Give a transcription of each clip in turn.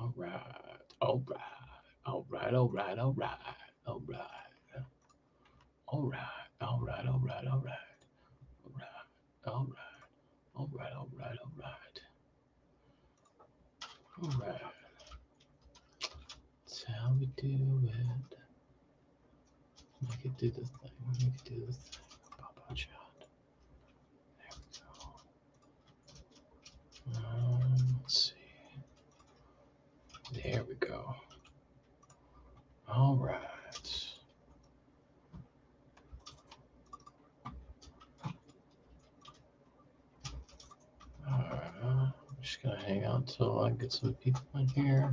All right. All right. All right. All right. All right. All right. All right. All right. All right. All right. All right. All right. All right. All right. All right. All right. That's how we do it. Make it do the thing. Make it do the thing. Pop out shot. There we go. Let's see. There we go. All right. I'm just gonna hang out till I get some people in here.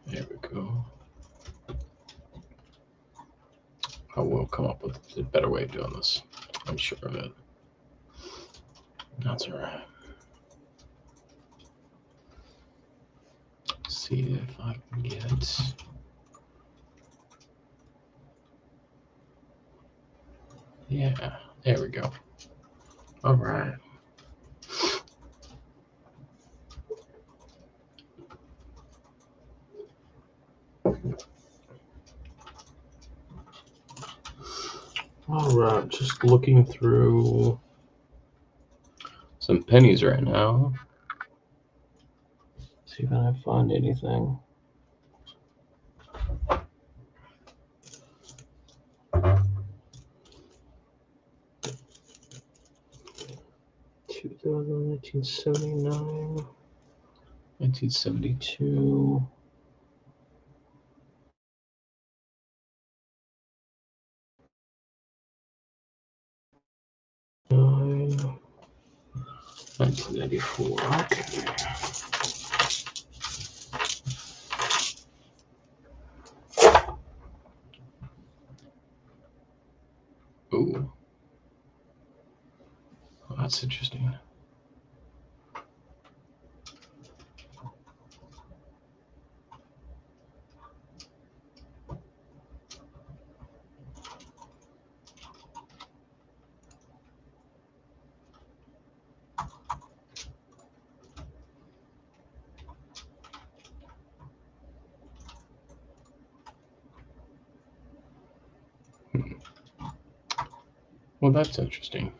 There we go. I will come up with a better way of doing this. I'm sure of it. That's all right. See if I can get. Yeah, there we go. All right. All right, just looking through some pennies right now. See if I find anything. $2,1979, 1972. 1994. Okay. Ooh. Well, that's interesting. Well, that's interesting.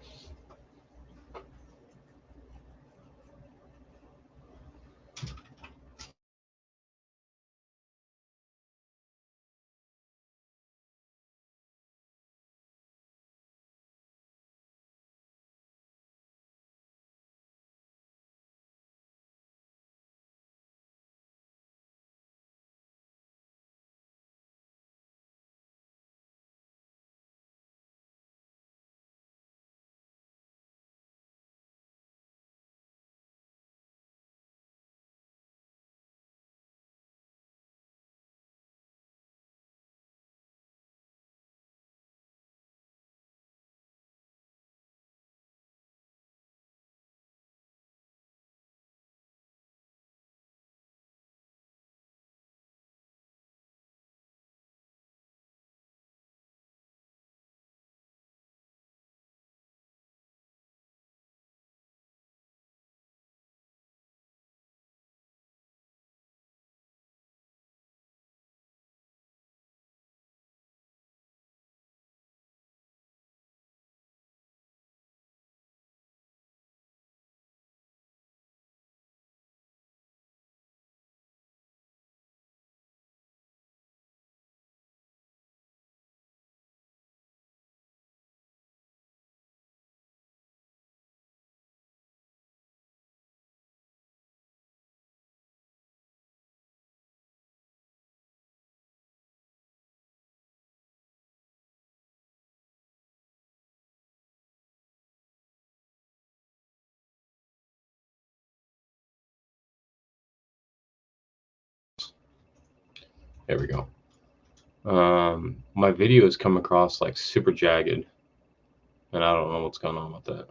There we go. My video has come across like super jagged, and I don't know what's going on with that.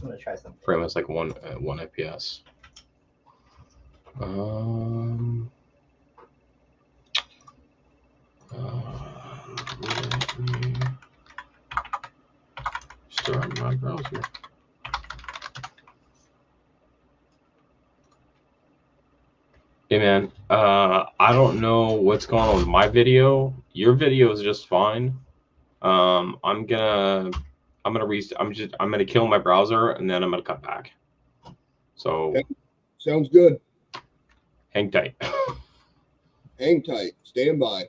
I'm gonna try something. Frame is like one FPS. Start my browser. Hey man, I don't know what's going on with my video. Your video is just fine. I'm gonna kill my browser and then I'm gonna cut back. So Okay. Sounds good. hang tight. Hang tight. Stand by.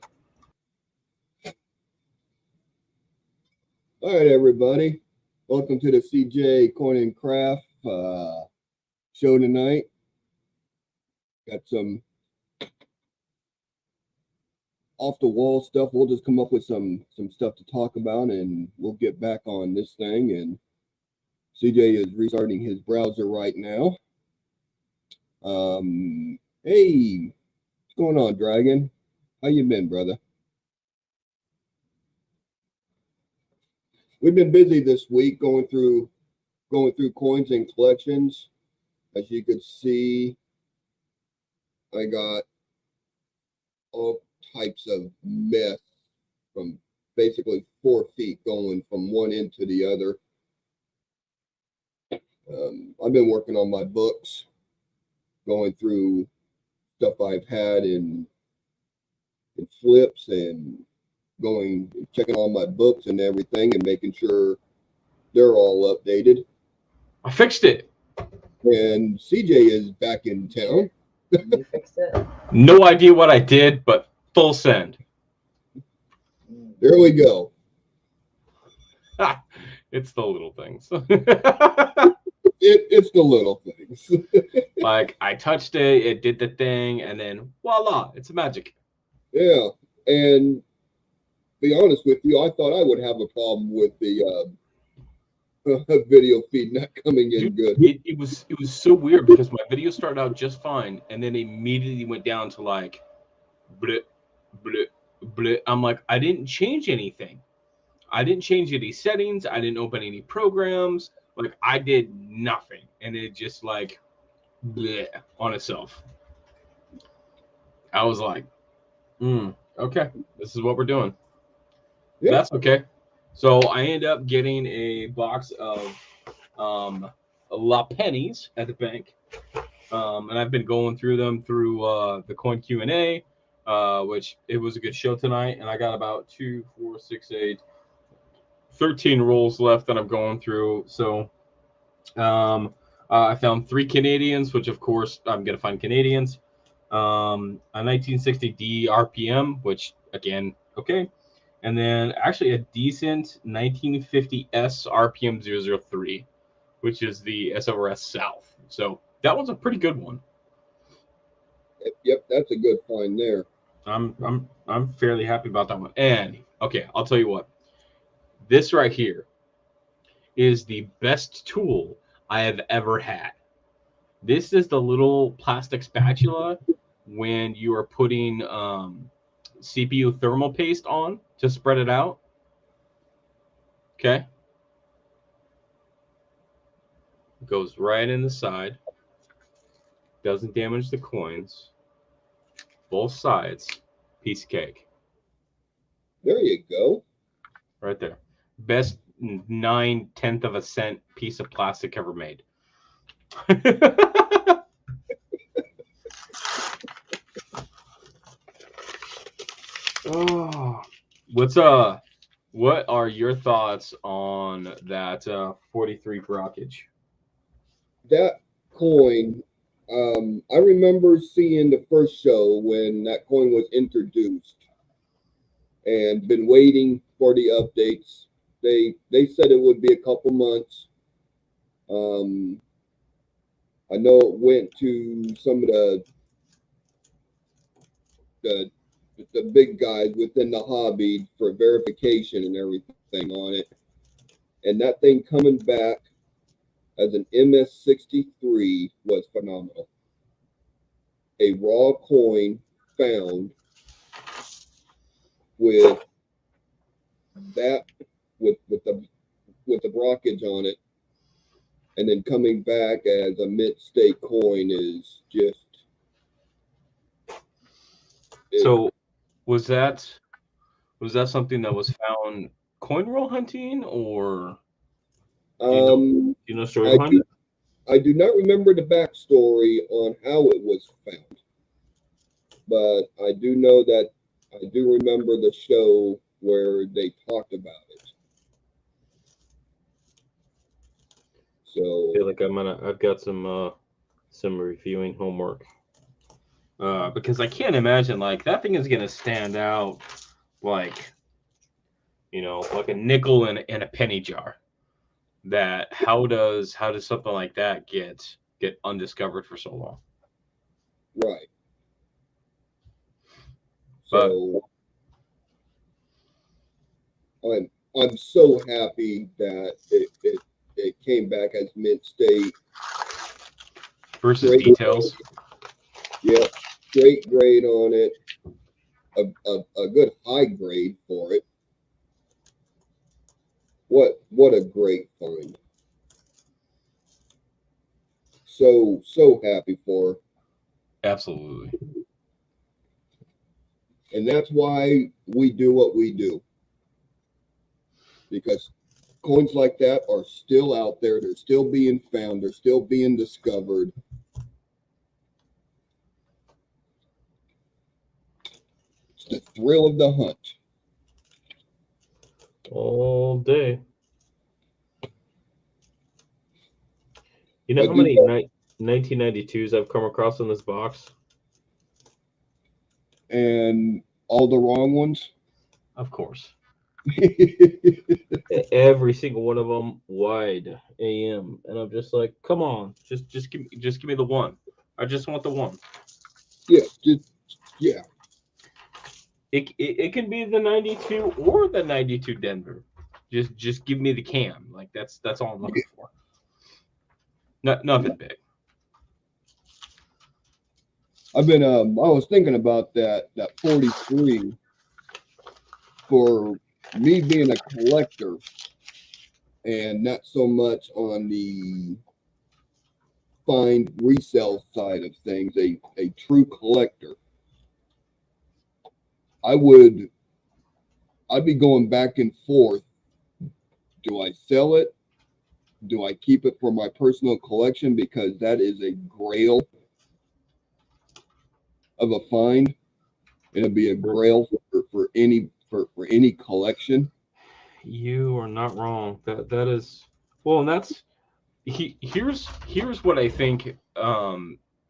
All right, everybody. Welcome to the CJ Coin and Craft show tonight. Got some off the wall stuff. We'll just come up with some stuff to talk about, and we'll get back on this thing. And CJ is restarting his browser right now. Hey, what's going on, Dragon? How you been, brother? We've been busy this week going through coins and collections. As you could see, I got all types of mess from basically 4 feet going from one end to the other. I've been working on my books, going through stuff I've had in flips and checking all my books and everything and making sure they're all updated. I fixed it. And CJ is back in town. You fixed it? No idea what I did, but full send. There we go. It's the little things. It's the little things. Like I touched it, it did the thing, and then voila, it's magic. Yeah, and be honest with you, I thought I would have a problem with the video feed not coming in good. It was so weird because my video started out just fine, and then immediately went down to like, bleh, bleh, bleh. I'm like, I didn't change anything. I didn't change any settings. I didn't open any programs. Like I did nothing, and it just like bleh on itself. I was like, okay, this is what we're doing. Yeah. That's okay. So I end up getting a box of La Pennies at the bank, and I've been going through them through the Coin Q&A, which it was a good show tonight, and I got about 2, 4, 6, 8, 13 rolls left that I'm going through. So I found 3 Canadians, which of course I'm gonna find Canadians. A 1960D RPM, which again, okay. And then actually a decent 1950S RPM 003, which is the SORS South. So that one's a pretty good one. Yep, that's a good find there. I'm fairly happy about that one. And okay, I'll tell you what. This right here is the best tool I have ever had. This is the little plastic spatula when you are putting CPU thermal paste on to spread it out. Okay. Goes right in the side. Doesn't damage the coins. Both sides. Piece of cake. There you go. Right there. Best 9/10 of a cent piece of plastic ever made. Oh, what are your thoughts on that 43 Brockage? That coin, I remember seeing the first show when that coin was introduced, and been waiting for the updates. They said it would be a couple months. I know it went to some of the big guys within the hobby for verification and everything on it. And that thing coming back as an MS63 was phenomenal. A raw coin found with that with the Brockage on it, and then coming back as a mint state coin is just. So was that something that was found coin roll hunting, or Um, You know the story I behind do, it? I do not remember the backstory on how it was found, but I do know that I do remember the show where they talked about it. I So feel like I've got some reviewing homework. Because I can't imagine like that thing is gonna stand out like like a nickel in a penny jar. That how does something like that get undiscovered for so long? right. But So I'm so happy that it came back as mint state. versus Great, details, yeah, great grade on it. A good high grade for it. What a great find. So happy for her. absolutely. And that's why we do what we do. Because coins like that are still out there, they're still being found, they're still being discovered. It's the thrill of the hunt. All day. You know But how you many 1992s I've come across in this box? and all the wrong ones. Of course. Yeah, Every single one of them wide AM, and I'm just like, come on, just give me the one. I just want the one. just yeah. It can be the 92 or the 92 Denver. Just give me the cam. Like that's all I'm looking for. Nothing big. I've been I was thinking about that 43 for me being a collector and not so much on the find resale side of things, a true collector. I'd be going back and forth. Do I sell it? Do I keep it for my personal collection because that is a grail of a find? It'll be a grail for any collection. You are not wrong. That is well, and that's here's what I think.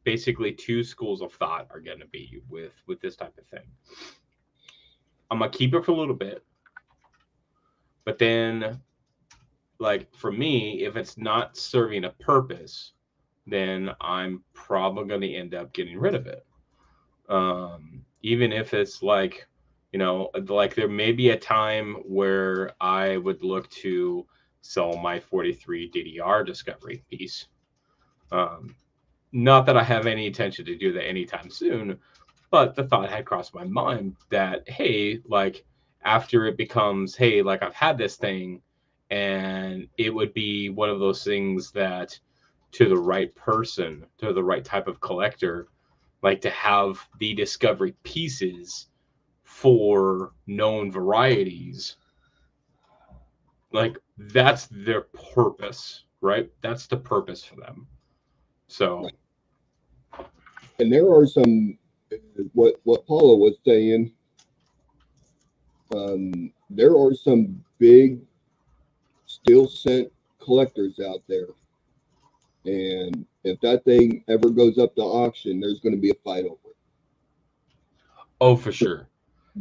Basically, two schools of thought are going to be with this type of thing. I'm gonna keep it for a little bit, but then, like for me, if it's not serving a purpose, then I'm probably going to end up getting rid of it. Even if it's like there may be a time where I would look to sell my 43 DDR discovery piece. Um, Not that I have any intention to do that anytime soon, but the thought had crossed my mind that, hey, like after it becomes, hey, like I've had this thing, and it would be one of those things that to the right person, to the right type of collector, like to have the discovery pieces for known varieties, like that's their purpose, right? That's the purpose for them. So Right. And there are some what Paula was saying. There are some big steel cent collectors out there, and if that thing ever goes up to auction, there's going to be a fight over it oh, for sure.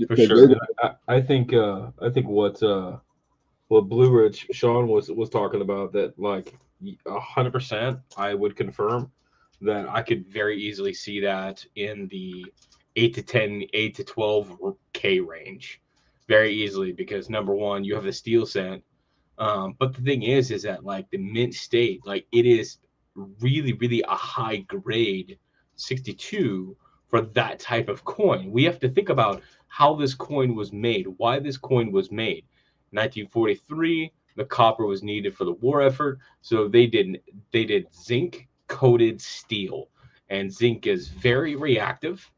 For because sure. they're And I think what Blue Ridge Sean was talking about, that like 100% I would confirm that I could very easily see that in the 8 to 12K range very easily, because number one, you have the steel set. But the thing is that like the mint state, like it is really, really a high grade 62 for that type of coin. We have to think about how this coin was made, why this coin was made. 1943, the copper was needed for the war effort, so they did zinc coated steel, and zinc is very reactive,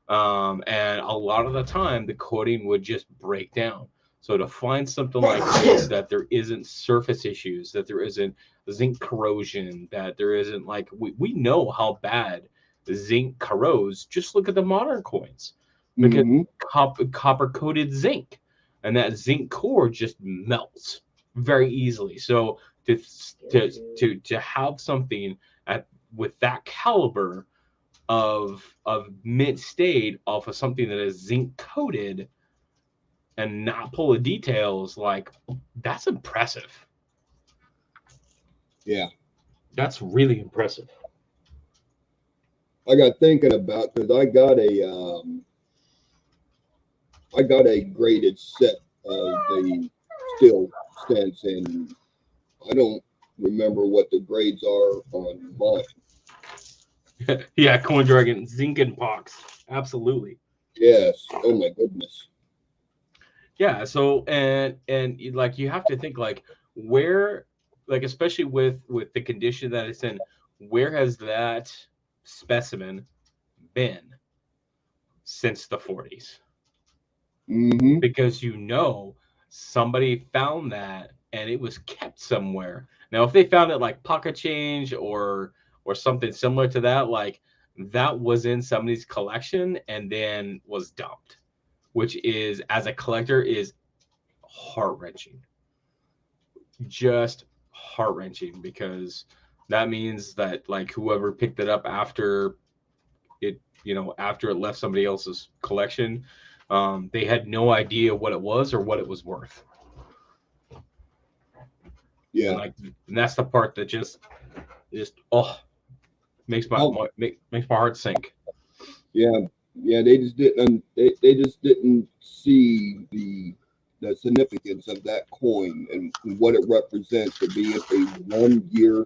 and a lot of the time the coating would just break down. So to find something like this, that there isn't surface issues, that there isn't zinc corrosion, that there isn't like we know how bad zinc corrodes. Just look at the modern coins, because Mhm. copper coated zinc, and that zinc core just melts very easily. So to have something with that caliber of mint stayed off of something that is zinc coated and not pull the details, like, that's impressive. Yeah. That's really impressive. I got thinking about, because I got a graded set of the steel stents, and I don't remember what the grades are on mine. Yeah, Coin Dragon, zinc and pox. Absolutely. Yes. Oh my goodness. Yeah, so and like you have to think like where, like especially with the condition that it's in, where has that specimen been since the 40s? Mm-hmm. Because somebody found that and it was kept somewhere. Now, if they found it like pocket change or something similar to that, like that was in somebody's collection and then was dumped, which is, as a collector, is heart-wrenching. Just heart-wrenching, because that means that like whoever picked it up after it, after it left somebody else's collection, they had no idea what it was or what it was worth. Yeah. And that's the part that just makes makes my heart sink. Yeah. Yeah. They just didn't. They just didn't see the significance of that coin and what it represents for being a 1 year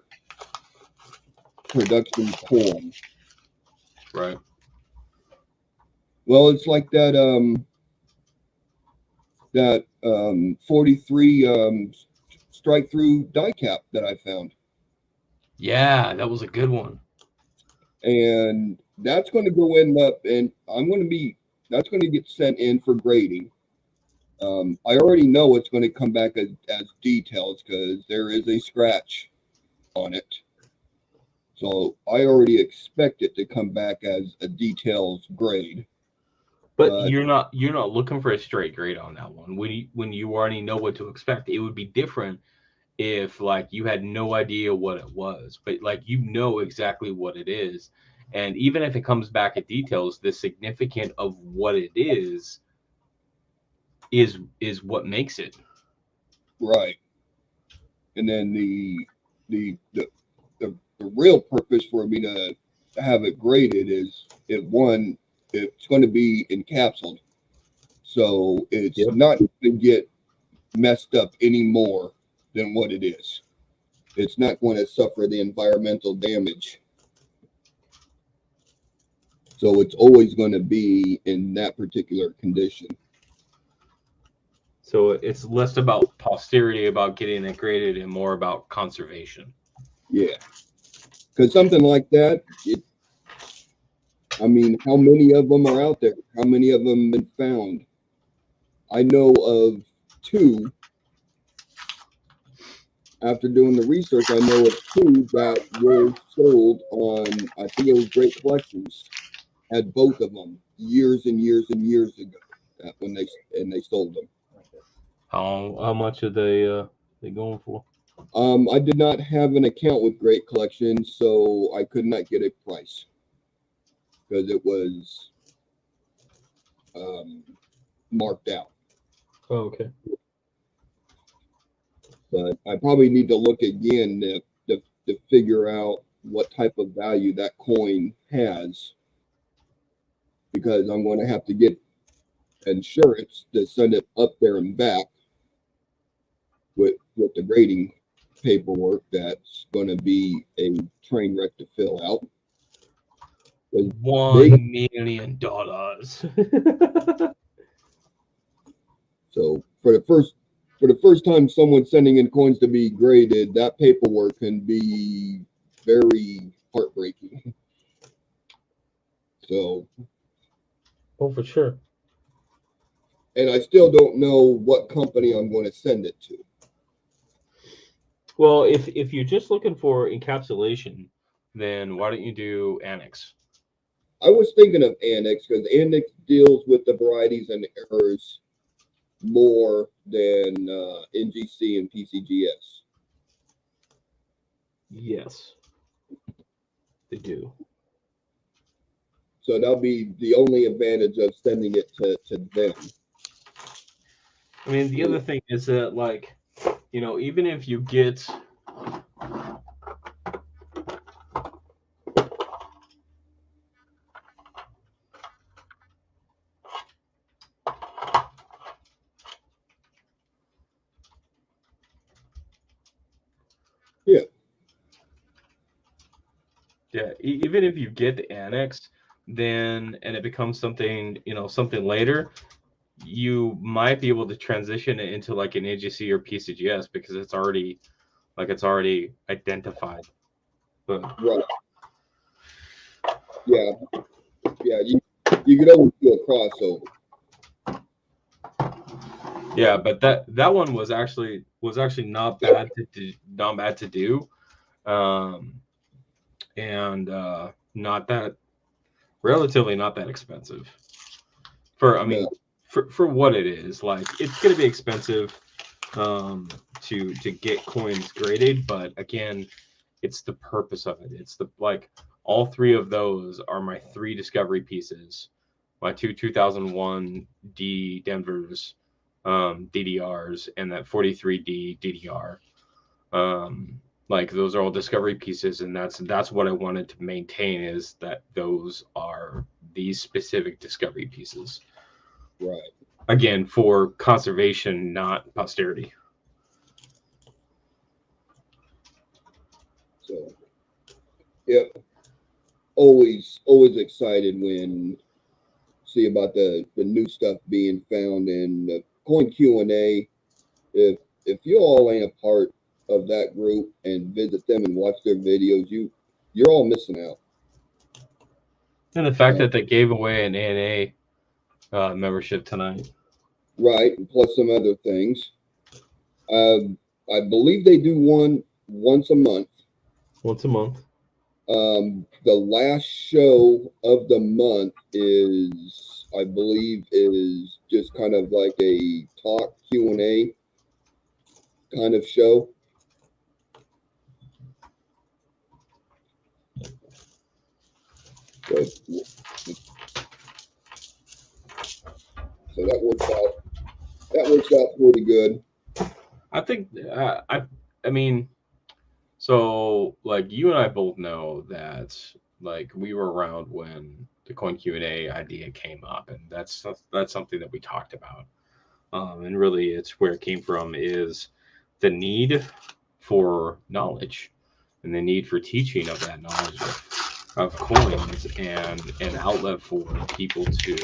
production coin. Right. Well, it's like that 43 strike through die cap that I found. Yeah, that was a good one. And that's going to go up, and that's going to get sent in for grading. I already know it's going to come back as details because there is a scratch on it. So I already expect it to come back as a details grade. But you're not looking for a straight grade on that one. When you already know what to expect, it would be different if like you had no idea what it was, but like exactly what it is. And even if it comes back at details, the significance of what it is what makes it. Right. And then the real purpose for me to have it graded is it's going to be encapsulated. So it's not going to get messed up any more than what it is. It's not going to suffer the environmental damage. So it's always going to be in that particular condition. So it's less about posterity, about getting it graded, and more about conservation. Yeah. Because something like that, how many of them are out there? How many of them have been found? I know of 2. After doing the research, I know of 2 that were sold on, I think it was Great Collections, had both of them years and years and years ago when they sold them. How much are they going for? I did not have an account with Great Collections, so I could not get a price because it was marked out. Oh, okay. But I probably need to look again to figure out what type of value that coin has, because I'm going to have to get insurance to send it up there and back with the grading paperwork. That's going to be a train wreck to fill out. $1 million. So for the first time someone's sending in coins to be graded, that paperwork can be very heartbreaking. So, oh, for sure. and I still don't know what company I'm going to send it to. Well, if you're just looking for encapsulation, then why don't you do Annex? I was thinking of Annex because Annex deals with the varieties and errors more than NGC and PCGS. Yes, they do. So that'll be the only advantage of sending it to them. I mean, the other thing is that, like, you know, even if you get even if you get the Annex, then and it becomes something, you know, something later, you might be able to transition it into like an AGC or PCGS because it's already identified. But Right. Yeah. Yeah. You could always do a crossover. yeah, but that one was actually not bad to do, and not that relatively not that expensive. For I mean, No. for what it is, like it's gonna be expensive to get coins graded, but again, it's the purpose of it. It's the like all three of those are my 3 discovery pieces, my 2 2001 D Denvers DDRs and that 43D DDR. Like those are all discovery pieces, and that's what I wanted to maintain, is that those are these specific discovery pieces. Right. Again, for conservation, not posterity. So, yep. Always excited when see about the new stuff being found in the Coin Q&A. If you all ain't a part of that group and visit them and watch their videos, you're all missing out. And the fact that they gave away an ANA membership tonight. Right, and plus some other things. I believe they do one once a month. Once a month. The last show of the month is, I believe, is just kind of like a talk Q&A kind of show. So that works out. That works out pretty good. I think I mean, so like you and I both know that like we were around when the Coin Q&A idea came up, and that's something that we talked about. And really, it's where it came from is the need for knowledge and the need for teaching of that knowledge of coins, and an outlet for people to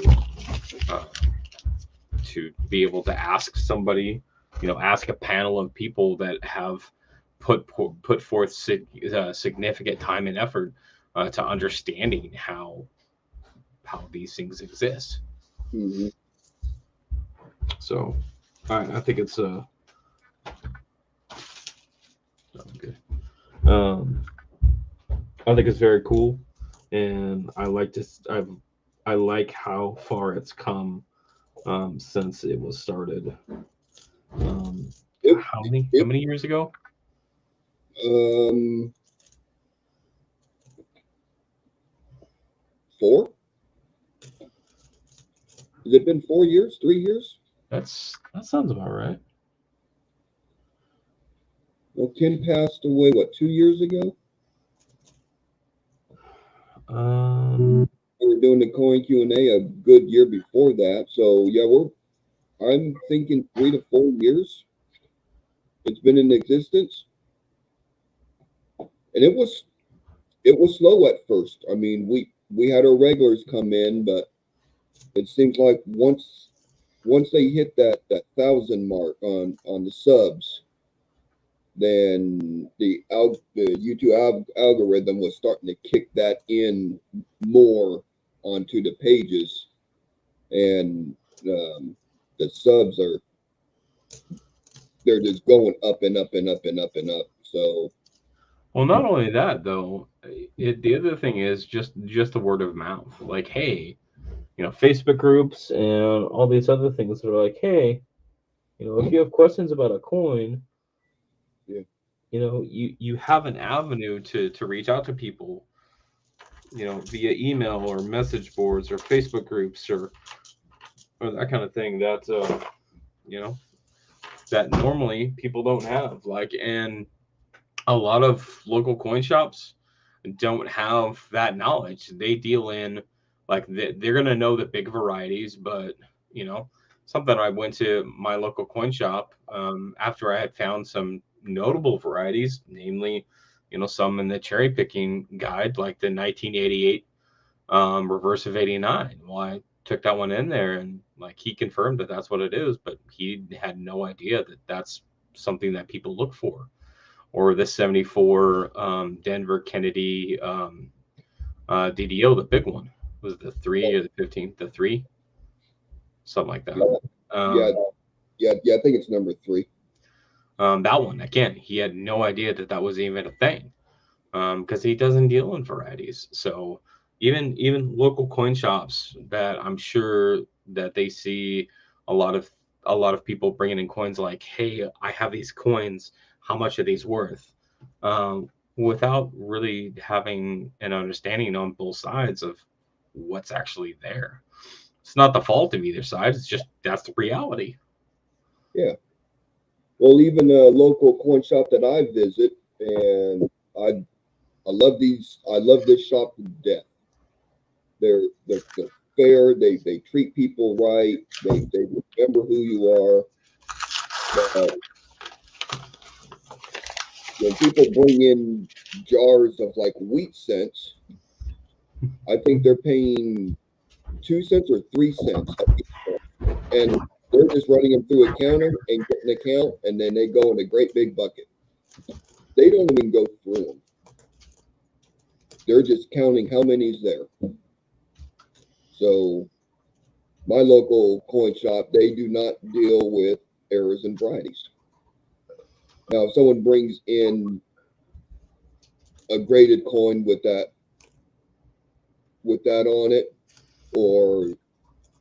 be able to ask somebody, you know, ask a panel of people that have put forth significant time and effort to understanding how these things exist. Mm-hmm. So I think it's good. I think it's very cool, and I like how far it's come since it was started. How many years ago? 4. Has it been 4 years? 3 years? That sounds about right. Well, Ken passed away, what, 2 years ago? We were doing the Coin Q&A a good year before that. So yeah, I'm thinking 3 to 4 years it's been in existence. And it was slow at first. I mean, we had our regulars come in, but it seems like once they hit that 1,000 mark on the subs, then the YouTube algorithm was starting to kick that in more onto the pages, and the subs they're just going up and up and up and up and up. So Well, not only that though, the other thing is just the word of mouth. Like, hey, Facebook groups and all these other things that are like, hey, if you have questions about a coin, yeah, you have an avenue to reach out to people, via email or message boards or Facebook groups or that kind of thing that you know that normally people don't have. Like, and a lot of local coin shops don't have that knowledge. They deal in, like, they're going to know the big varieties, but something I went to my local coin shop after I had found some notable varieties, namely, some in the cherry picking guide, like the 1988 reverse of 89. Well, I took that one in there, and like, he confirmed that that's what it is, but he had no idea that that's something that people look for. Or the 74 Denver Kennedy DDO, the big one. Was it the 3 or the 15? The 3? Something like that. Yeah. I think it's number 3. That one, again, he had no idea that that was even a thing, because he doesn't deal in varieties. So even local coin shops that I'm sure that they see a lot of people bringing in coins, like, hey, I have these coins, how much are these worth, without really having an understanding on both sides of what's actually there. It's not the fault of either side, it's just that's the reality. Yeah. Well, even a local coin shop that I visit, and I love these. I love this shop to death. They're fair. They treat people right. They remember who you are. But when people bring in jars of like wheat cents, I think they're paying 2 cents or 3 cents, and they're just running them through a counter and getting an account, and then they go in a great big bucket. They don't even go through them. They're just counting how many's there. So my local coin shop, they do not deal with errors and varieties. Now, if someone brings in a graded coin with that on it, or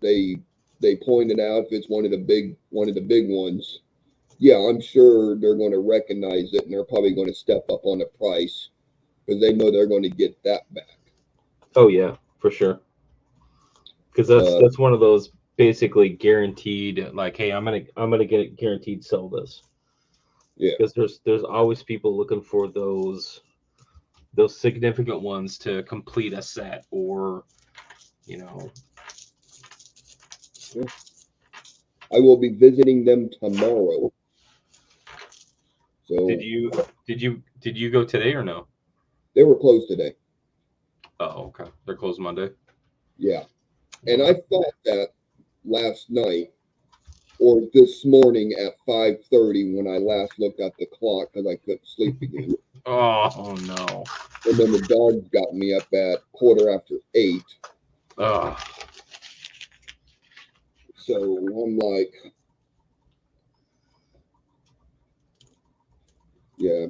they point it out if it's one of the big ones, yeah, I'm sure they're going to recognize it, and they're probably going to step up on the price because they know they're going to get that back. Oh yeah, for sure. Because that's one of those basically guaranteed, like, hey, I'm gonna get guaranteed sell this. Yeah. Because there's always people looking for those significant ones to complete a set, or Yeah. I will be visiting them tomorrow. So did you go today or no? they were closed today. Oh, okay. They're closed Monday. Yeah. And I thought that last night or this morning at 5:30 when I last looked at the clock because I couldn't sleep again. Oh no. And then the dogs got me up at 8:15. Oh. So I'm like, yeah.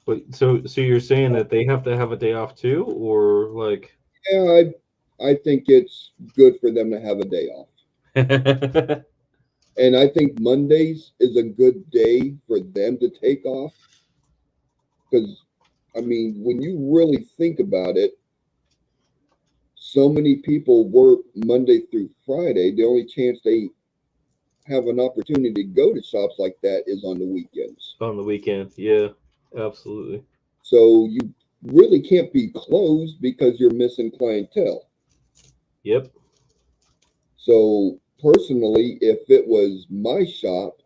Wait, so you're saying that they have to have a day off too, or like? Yeah, I think it's good for them to have a day off. And I think Mondays is a good day for them to take off. Because, I mean, when you really think about it, so many people work Monday through Friday. The only chance they have an opportunity to go to shops like that is on the weekends. On the weekend, yeah, absolutely. So you really can't be closed because you're missing clientele. Yep. So personally, if it was my shop,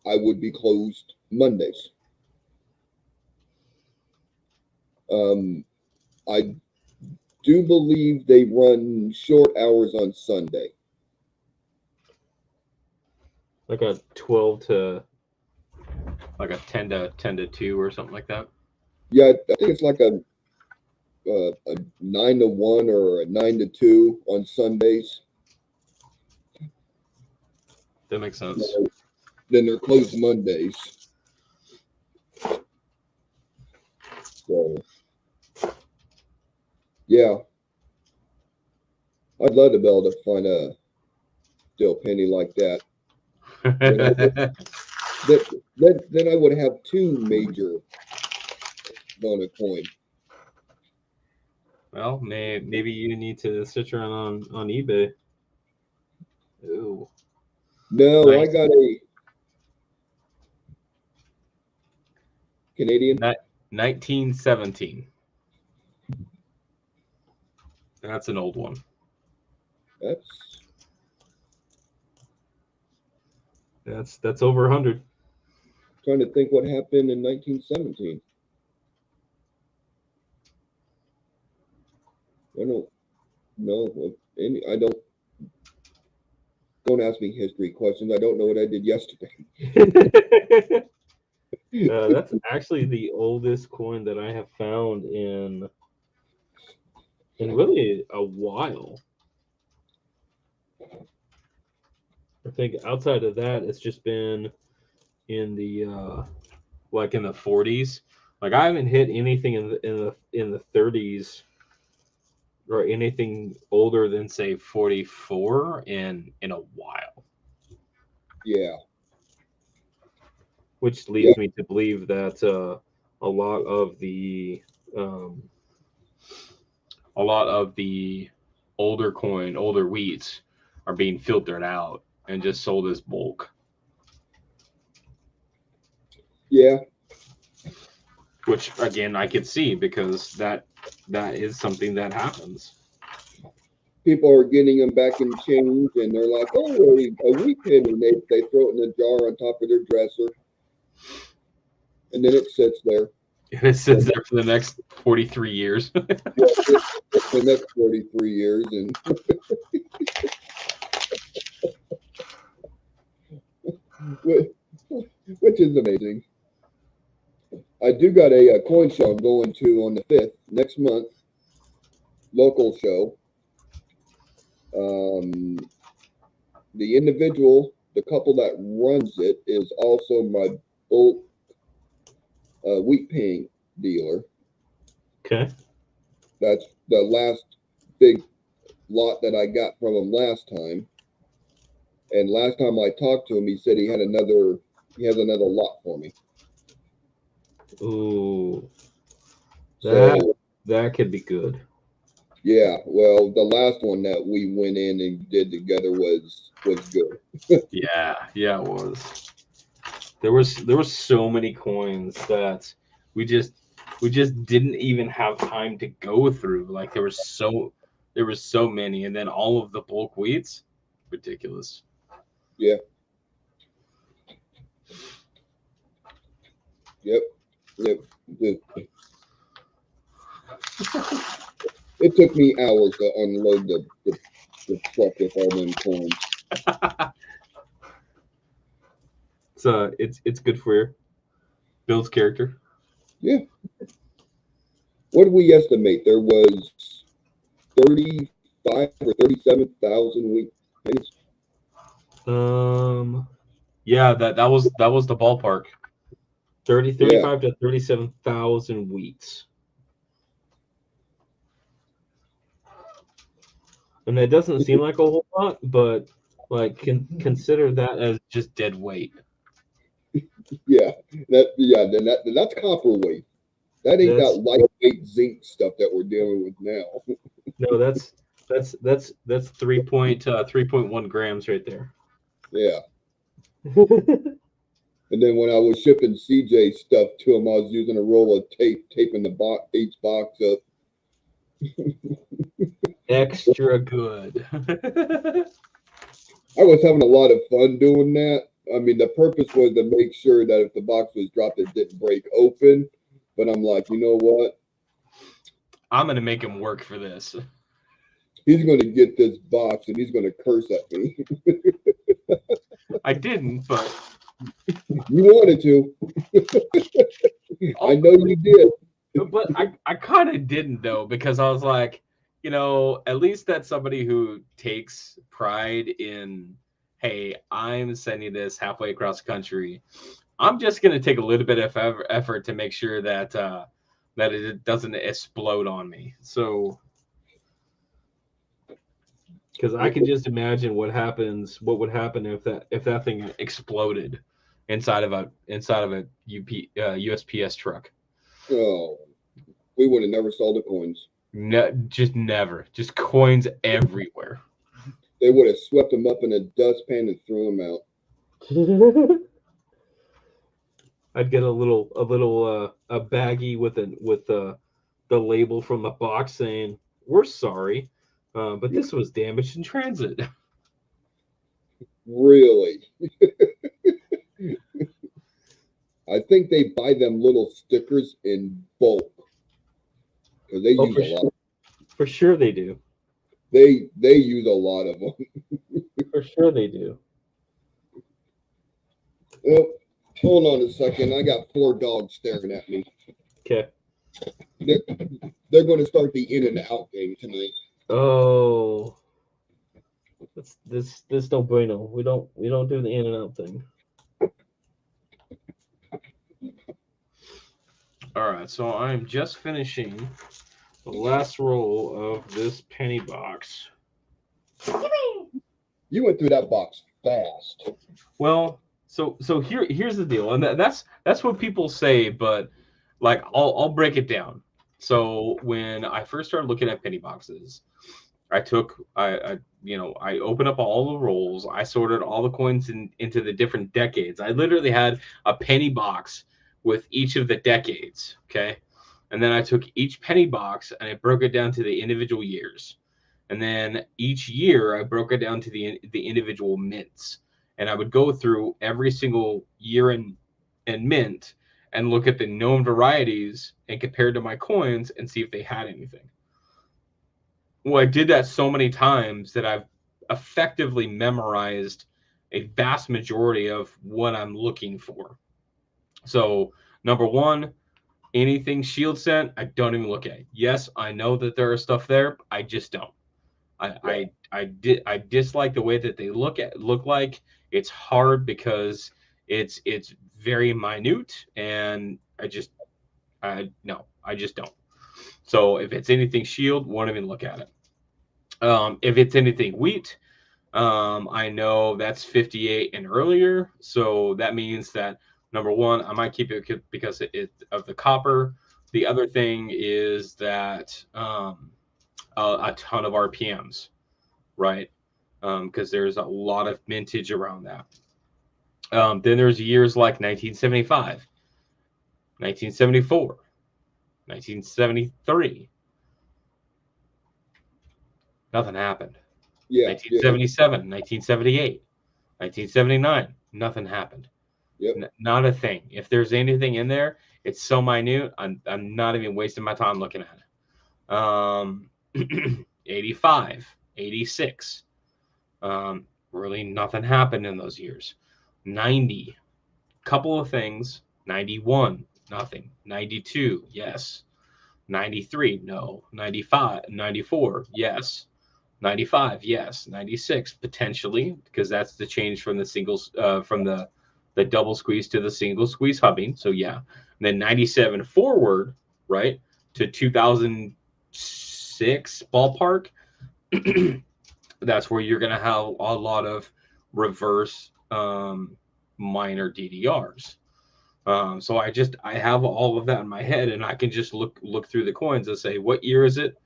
I would be closed Mondays. I do believe they run short hours on Sunday. Like a 12 to, like a 10 to 2 or something like that. Yeah, I think it's like a 9 to 1 or a 9 to 2 on Sundays. That makes sense. Then they're closed Mondays. So, yeah. I'd love to be able to find a steel penny like that. Then I would have two major Bona coin. Well, maybe you need to search around on eBay. Ooh. No, Nice. I got a Canadian. 1917. That's an old one. That's over 100. Trying to think what happened in 1917. I don't know of any. I don't ask me history questions. I don't know what I did yesterday. That's actually the oldest coin that I have found in really a while. I think outside of that, it's just been in the Like in the 40s. like I haven't hit anything in the 30s or anything older than say 44 in a while. Yeah. Which leads me to believe that a lot of the older wheats are being filtered out and just sold as bulk. Yeah. Which again I could see because that is something that happens. People are getting them back in change, and they're like, "Oh, a wheat penny." And they throw it in a jar on top of their dresser, and then it sits there. And it sits there for the next 43 years. The next 43 years, and which is amazing. I do got a coin show I'm going to on the 5th next month. Local show. The individual, the couple that runs it, is also my bulk wheat penny dealer. Okay. That's the last big lot that I got from him last time. And last time I talked to him, he said he has another lot for me. Ooh. So That could be good. yeah, well, the last one that we went in and did together was good. Yeah, it was. There was so many coins that we just didn't even have time to go through. Like there was so many, and then all of the bulk wheats, ridiculous. Yeah. Yep. It took me hours to unload the truck with all them coins. It's good for you. Builds character. Yeah. What did we estimate? There was 35 or 37,000 wheat pennies. Yeah, that was the ballpark. 35 to 37,000 wheats. And that doesn't seem like a whole lot, but like consider that as just dead weight. Yeah, then that's copper weight. That ain't that lightweight zinc stuff that we're dealing with now. No, that's 3.1 grams right there. Yeah. And then when I was shipping CJ stuff to him, I was using a roll of tape, taping each box up. Extra good. I was having a lot of fun doing that. I mean, the purpose was to make sure that if the box was dropped, it didn't break open. But I'm like, you know what? I'm going to make him work for this. He's going to get this box and he's going to curse at me. I didn't, but... You wanted to. I know you did. But I kind of didn't, though, because I was like, at least that's somebody who takes pride in hey, I'm sending this halfway across the country. I'm just going to take a little bit of effort to make sure that that it doesn't explode on me. So, because I can just imagine what would happen if that thing exploded inside of a USPS truck. Oh, we would have never sold the coins. No, just never. Just coins everywhere. They would have swept them up in a dustpan and threw them out. I'd get a baggie with the label from the box saying, "We're sorry, but this was damaged in transit." Really? I think they buy them little stickers in bulk because they use a lot. For sure they do. They use a lot of them. For sure they do. Well, hold on a second. I got 4 dogs staring at me. Okay. They're going to start the in and out game tonight. Oh, this no bueno. We don't do the in and out thing. All right, so I'm just finishing the last roll of this penny box. You went through that box fast. Well, so here's the deal, and that's what people say, but like I'll break it down. So when I first started looking at penny boxes, I opened up all the rolls. I sorted all the coins into the different decades. I literally had a penny box with each of the decades. Okay. And then I took each penny box and I broke it down to the individual years. And then each year I broke it down to the individual mints. And I would go through every single year and mint and look at the known varieties and compare to my coins and see if they had anything. Well, I did that so many times that I've effectively memorized a vast majority of what I'm looking for. So, number one, anything shield scent, I don't even look at. Yes, I know that there is stuff there. I just don't. I dislike the way that they look like. It's hard because it's very minute, and I just don't. So if it's anything shield, won't even look at it. If it's anything wheat, I know that's 58 and earlier. So that means that number one, I might keep it because of the copper. The other thing is that a ton of RPMs, right? Because there's a lot of mintage around that. Then there's years like 1975, 1974, 1973. Nothing happened. Yeah. 1977, 1978, 1979. Nothing happened. Yep. Not a thing. If there's anything in there, it's so minute. I'm not even wasting my time looking at it. 85, 86. Really nothing happened in those years. 90, couple of things. 91, nothing. 92, yes. 93, no. 95, 94, yes. 95, yes. 96, potentially, because that's the change from the singles, from the double squeeze to the single squeeze hubbing. So yeah. And then 97 forward, right, to 2006 ballpark. That's where you're going to have a lot of reverse minor DDRs. So I have all of that in my head, and I can just look through the coins and say, what year is it?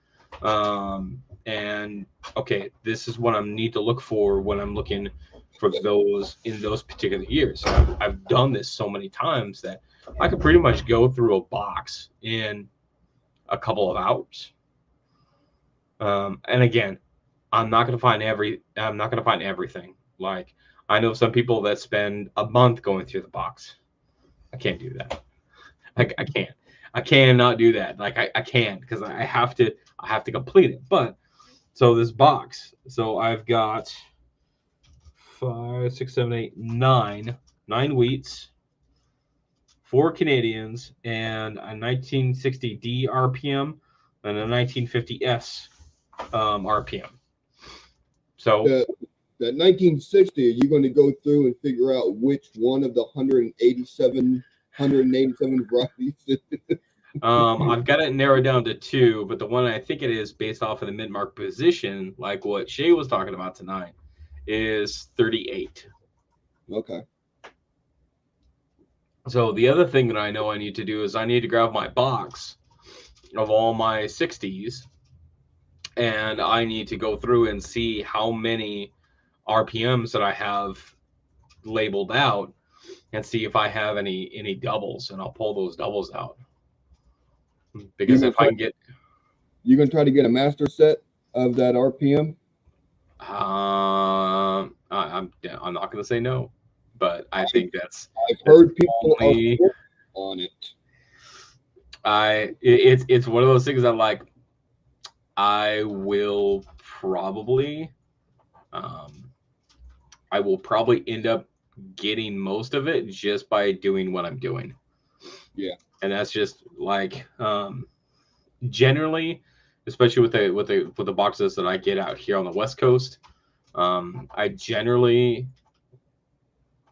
And okay, this is what I need to look for when I'm looking for those in those particular years. I've done this so many times that I could pretty much go through a box in a couple of hours. And again, I'm not going to find everything. Like, I know some people that spend a month going through the box. I can't do that. I can't. I cannot do that. Like I can't, because I have to complete it. But so this box. So I've got 5, 6, 7, 8, 9 wheats, 4 Canadians, and a 1960D RPM and a 1950S RPM. So that 1960, are you going to go through and figure out which one of the 187 varieties? I've got it narrowed down to 2, but the one I think it is based off of the mid-mark position, like what Shay was talking about tonight, is 38. Okay. So the other thing that I know I need to do is I need to grab my box of all my 60s, and I need to go through and see how many RPMs that I have labeled out and see if I have any doubles, and I'll pull those doubles out. Because if I can get, you're gonna try to get a master set of that RPM. I'm not gonna say no, but I think that's. I've heard people only, on it. It's one of those things that like I will probably end up getting most of it just by doing what I'm doing. Yeah. And that's just like generally, especially with the boxes that I get out here on the West Coast, I generally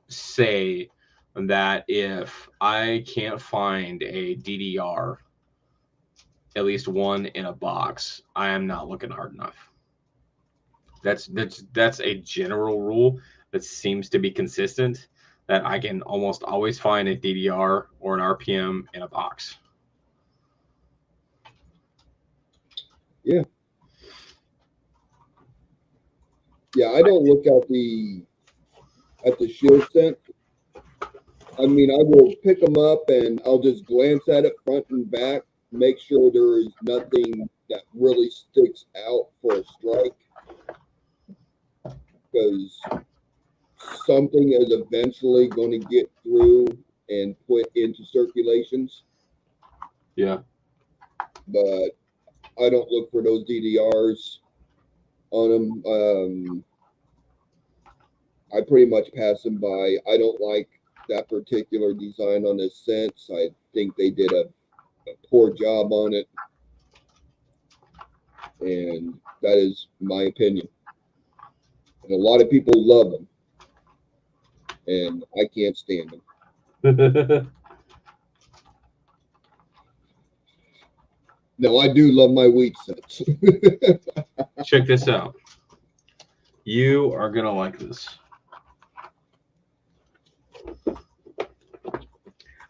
say that if I can't find a DDR, at least one in a box, I am not looking hard enough. That's a general rule that seems to be consistent, that I can almost always find a DDR or an RPM in a box. Yeah. Yeah, I don't look at the shield scent. I mean, I will pick them up and I'll just glance at it front and back, make sure there is nothing that really sticks out for a strike, because something is eventually going to get through and put into circulations. Yeah. But I don't look for those DDRs on them. I pretty much pass them by. I don't like that particular design on this sense. I think they did a poor job on it. And that is my opinion. And a lot of people love them. And I can't stand them. No, I do love my wheat sets. Check this out. You are going to like this.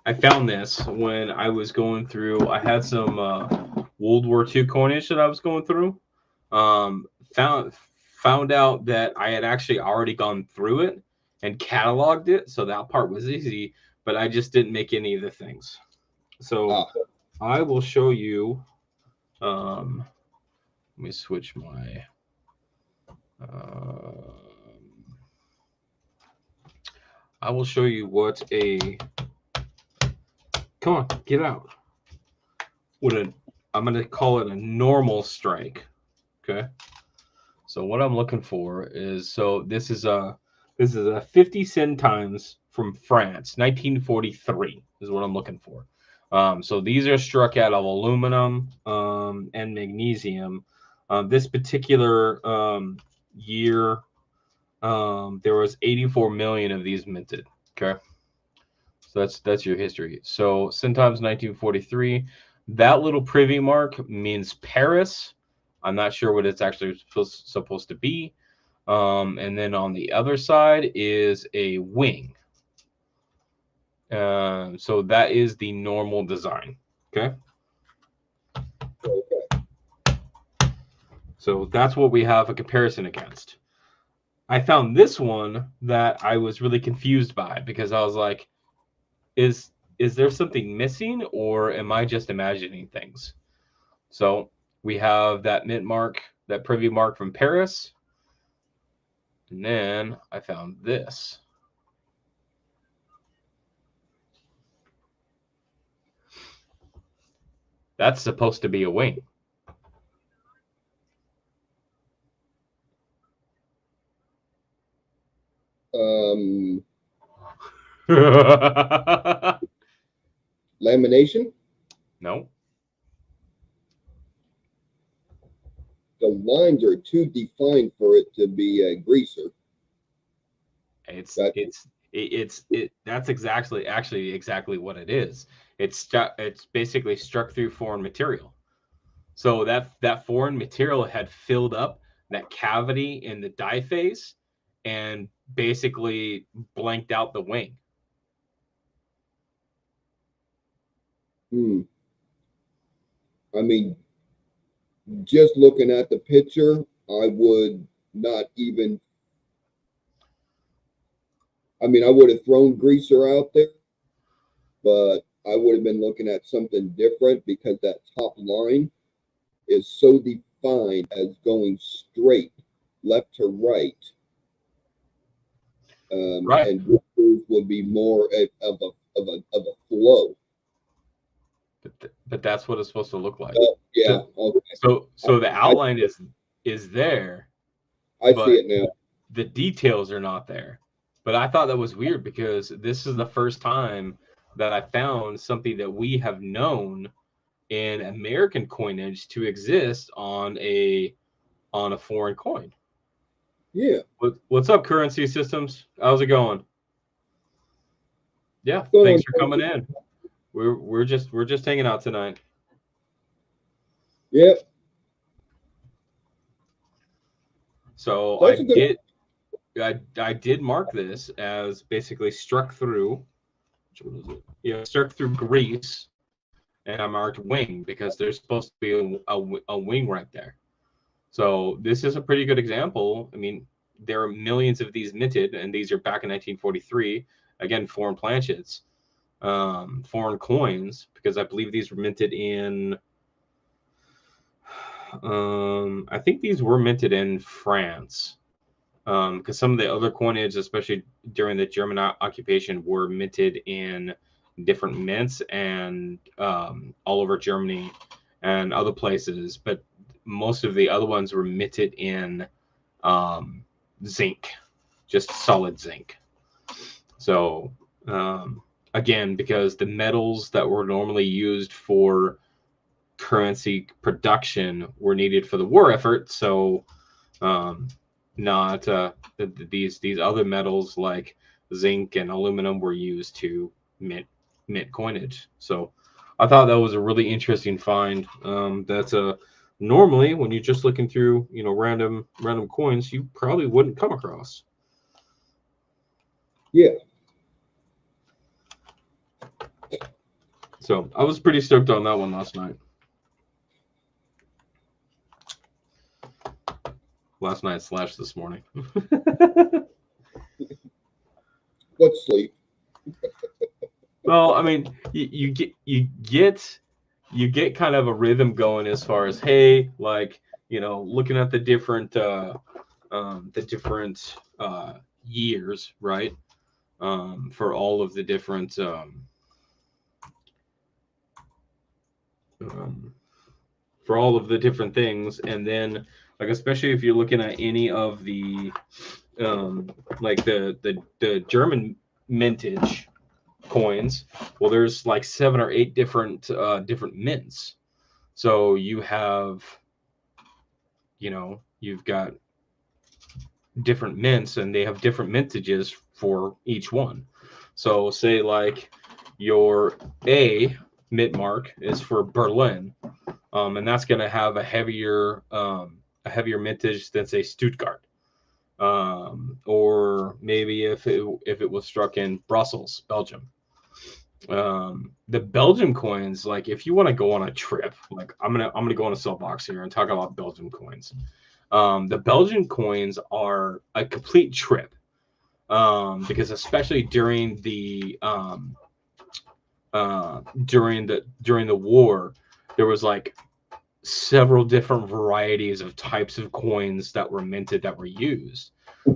I found this when I was going through. I had some World War II coinage that I was going through. Found out that I had actually already gone through it and cataloged it, so that part was easy. But I just didn't make any of the things. So I will show you. Let me switch my. I will show you what a. Come on, get out. I'm going to call it a normal strike. Okay. So what I'm looking for is, so this is a 50 centimes from France, 1943 is what I'm looking for. So these are struck out of aluminum and magnesium. This particular year, there was 84 million of these minted. Okay. So that's your history. So centimes 1943. That little privy mark means Paris. I'm not sure what it's actually supposed to be. And then on the other side is a wing. So that is the normal design. Okay. So that's what we have a comparison against. I found this one that I was really confused by, because I was like, is there something missing, or am I just imagining things? So we have that mint mark, that privy mark from Paris. And then I found this. That's supposed to be a wing. Lamination? No. The lines are too defined for it to be a greaser. That's exactly what it is. It's basically struck through foreign material. So that foreign material had filled up that cavity in the diphase and basically blanked out the wing. I mean, just looking at the picture, I would not even. I mean, I would have thrown greaser out there, but I would have been looking at something different because that top line is so defined as going straight left to right. Right. And greasers would be more of a flow. But that's what it's supposed to look like. Yeah. Okay. So the outline is there. I see it now. The details are not there. But I thought that was weird because this is the first time that I found something that we have known in American coinage to exist on a foreign coin. Yeah. What's up, Currency Systems? How's it going? Yeah, thanks for coming in. We're just hanging out tonight. Yep. So I did mark this as basically struck through. What is it? Yeah, struck through grease, and I marked wing because there's supposed to be a wing right there. So this is a pretty good example. I mean, there are millions of these minted, and these are back in 1943. Again, foreign planchets, foreign coins, because I believe these were minted in. I think these were minted in France. Because some of the other coinage, especially during the German occupation, were minted in different mints and all over Germany and other places. But most of the other ones were minted in zinc, just solid zinc. So again, because the metals that were normally used for currency production were needed for the war effort, so not these other metals like zinc and aluminum were used to mint coinage. So I thought that was a really interesting find. That's normally when you're just looking through random coins, you probably wouldn't come across. Yeah. So I was pretty stoked on that one last night. Last night / this morning. What sleep? Well, I mean, you get kind of a rhythm going as far as, hey, like, looking at the different years, right? For all of the different for all of the different things, and then like especially if you're looking at any of the like the German mintage coins, well, there's like 7 or 8 different mints. So you have, you've got different mints, and they have different mintages for each one. So say like your A mint mark is for Berlin, and that's going to have a heavier mintage than say Stuttgart, or maybe if it was struck in Brussels, Belgium. The Belgian coins, like if you want to go on a trip, like I'm gonna go on a soapbox here and talk about Belgian coins. The Belgian coins are a complete trip, because especially during the war, there was like several different varieties of types of coins that were minted that were used.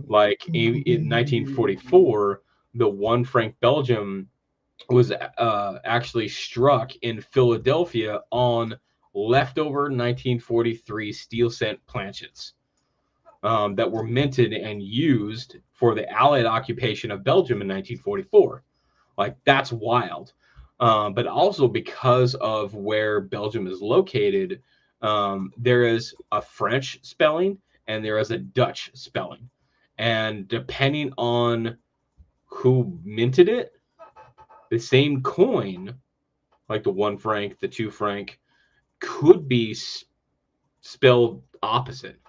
Like in 1944, the 1 franc Belgium was actually struck in Philadelphia on leftover 1943 steel cent planchets that were minted and used for the Allied occupation of Belgium in 1944. Like, that's wild. But also because of where Belgium is located, there is a French spelling and there is a Dutch spelling. And depending on who minted it, the same coin, like the 1 franc, the 2 franc, could be spelled opposite.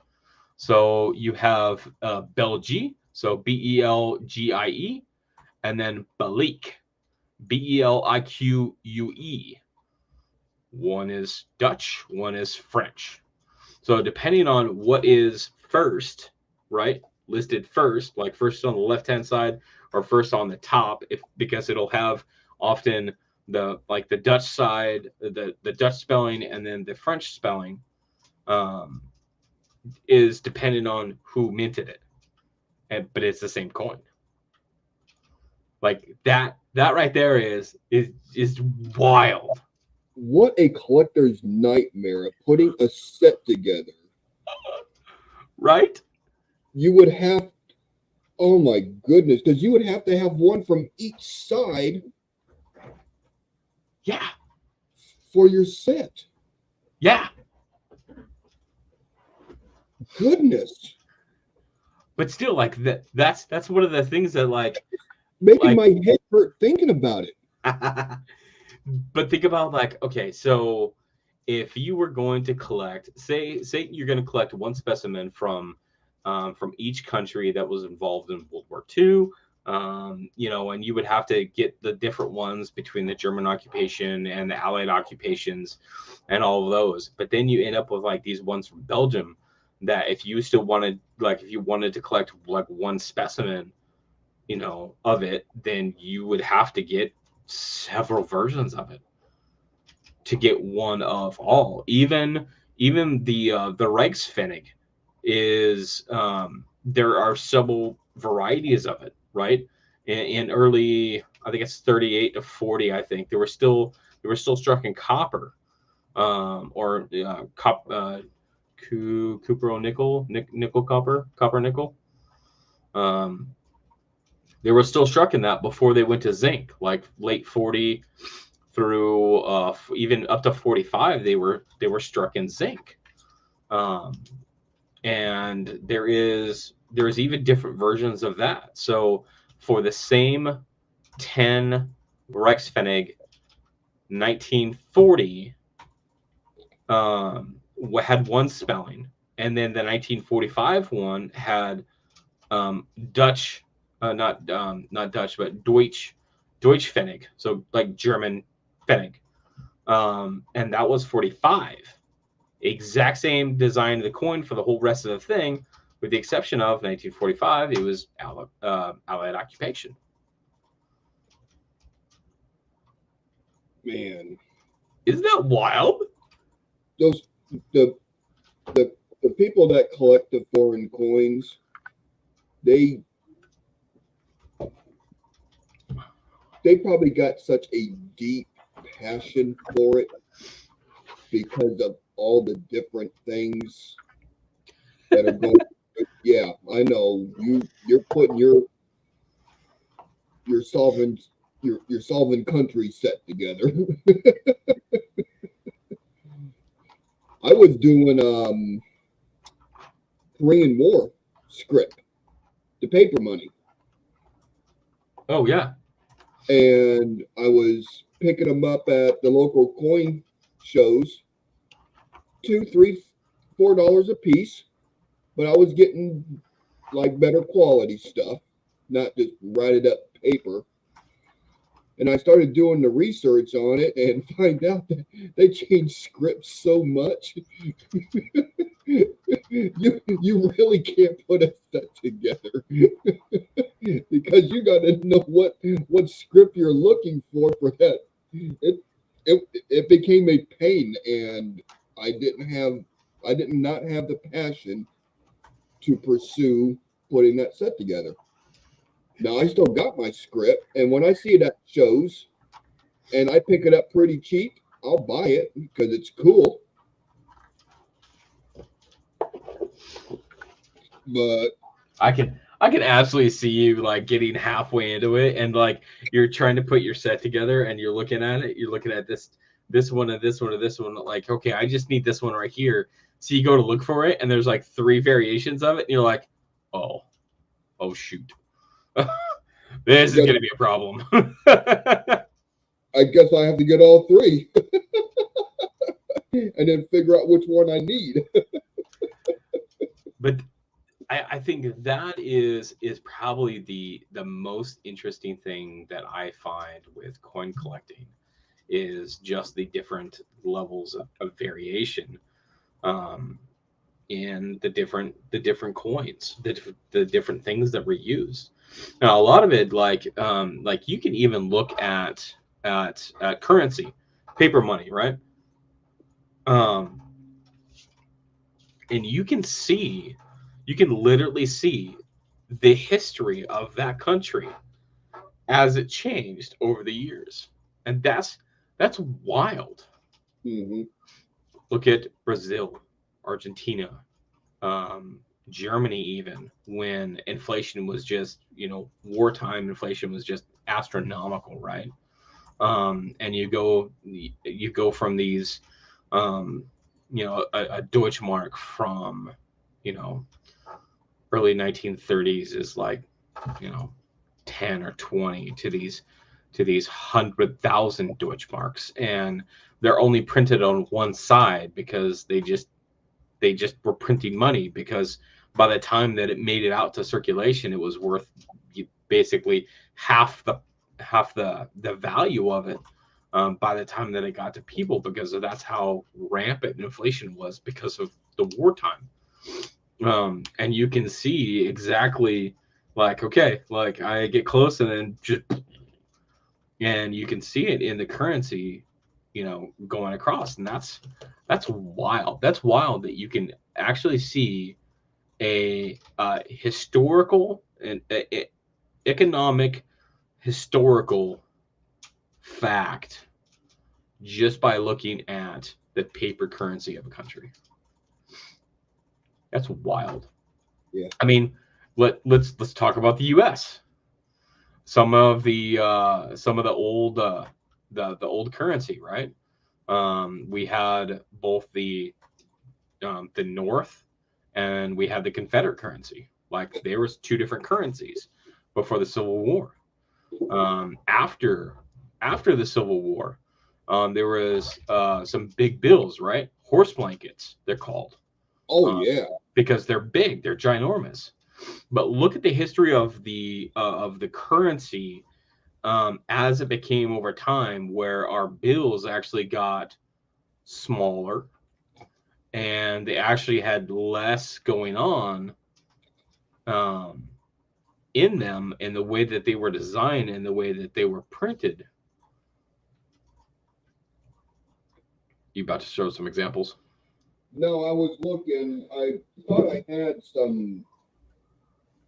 So you have Belgie, so Belgie, and then Belique, Beliquue. One is Dutch, one is French. So depending on what is first, right, listed first, like first on the left-hand side or first on the top, because it'll have often the Dutch side, the Dutch spelling, and then the French spelling, is dependent on who minted it, but it's the same coin. Like that right there is wild. What a collector's nightmare of putting a set together. Right? You would have, oh my goodness, because you would have to have one from each side. Yeah. For your set. Yeah. Goodness. But still, like that's one of the things that like making my head hurt thinking about it. But think about like, okay, so if you were going to collect, say you're going to collect one specimen from each country that was involved in World War II, and you would have to get the different ones between the German occupation and the Allied occupations and all of those. But then you end up with like these ones from Belgium that if you wanted to collect like one specimen, of it, then you would have to get several versions of it to get one of all. Even the Reichspfennig is there are several varieties of it, right? In early, I think it's 38 to 40, I think they were still struck in copper, or cupro nickel, copper nickel. They were still struck in that before they went to zinc, like late 40 through even up to 45. They were struck in zinc, and there's even different versions of that. So for the same 10 Reichspfennig, 1940 had one spelling, and then the 1945 one had Dutch. Not Dutch, but Deutsch Pfennig, so like German Pfennig, and that was 45. Exact same design of the coin for the whole rest of the thing, with the exception of 1945, it was Allied occupation. Man, isn't that wild? The people that collect the foreign coins, they probably got such a deep passion for it because of all the different things that are going. Yeah, I know you're putting your solving country set together. I was doing Korean War script, the paper money. Oh yeah. And I was picking them up at the local coin shows, $2, $3, $4 a piece, but I was getting like better quality stuff, not just write up paper. And I started doing the research on it and find out that they changed scripts so much. you really can't put a set together because you got to know what script you're looking for that. It became a pain, and I did not have the passion to pursue putting that set together. Now I still got my script, and when I see it at shows and I pick it up pretty cheap, I'll buy it because it's cool. But I can absolutely see you like getting halfway into it, and like you're trying to put your set together, and you're looking at it. You're looking at this one and this one and this one. Like, okay, I just need this one right here. So you go to look for it, and there's like 3 variations of it, and you're like, oh shoot. This is Yes. going to be a problem. I guess I have to get all three and then figure out which one I need. But I think that is probably the most interesting thing that I find with coin collecting is just the different levels of variation in the different coins, the different things that were used. Now, a lot of it, like you can even look at currency, paper money, right? And you can literally see the history of that country as it changed over the years, and that's wild. Mm-hmm. Look at Brazil, Argentina, Germany, even when inflation was just, wartime inflation was just astronomical, right? And you go from these, a Deutschmark from, early 1930s is like, 10 or 20 to these 100,000 Deutschmarks, and they're only printed on one side because they just were printing money, because by the time that it made it out to circulation, it was worth basically half the value of it by the time that it got to people, because that's how rampant inflation was because of the wartime. And you can see exactly, like, okay, like I get close and then just, and you can see it in the currency, going across, and that's wild. That's wild that you can actually see a historical and economic historical fact just by looking at the paper currency of a country. That's wild. Yeah. I mean, let's talk about the U.S. Some of the old the old currency, right? We had both the North, and we had the Confederate currency. Like, there was two different currencies before the Civil War. After the Civil War, there was some big bills, right? Horse blankets, they're called. Oh yeah, because they're big, they're ginormous. But look at the history of the currency as it became over time, where our bills actually got smaller, and they actually had less going on in them, in the way that they were designed and the way that they were printed. You about to show some examples? no, I was looking. I thought I had some.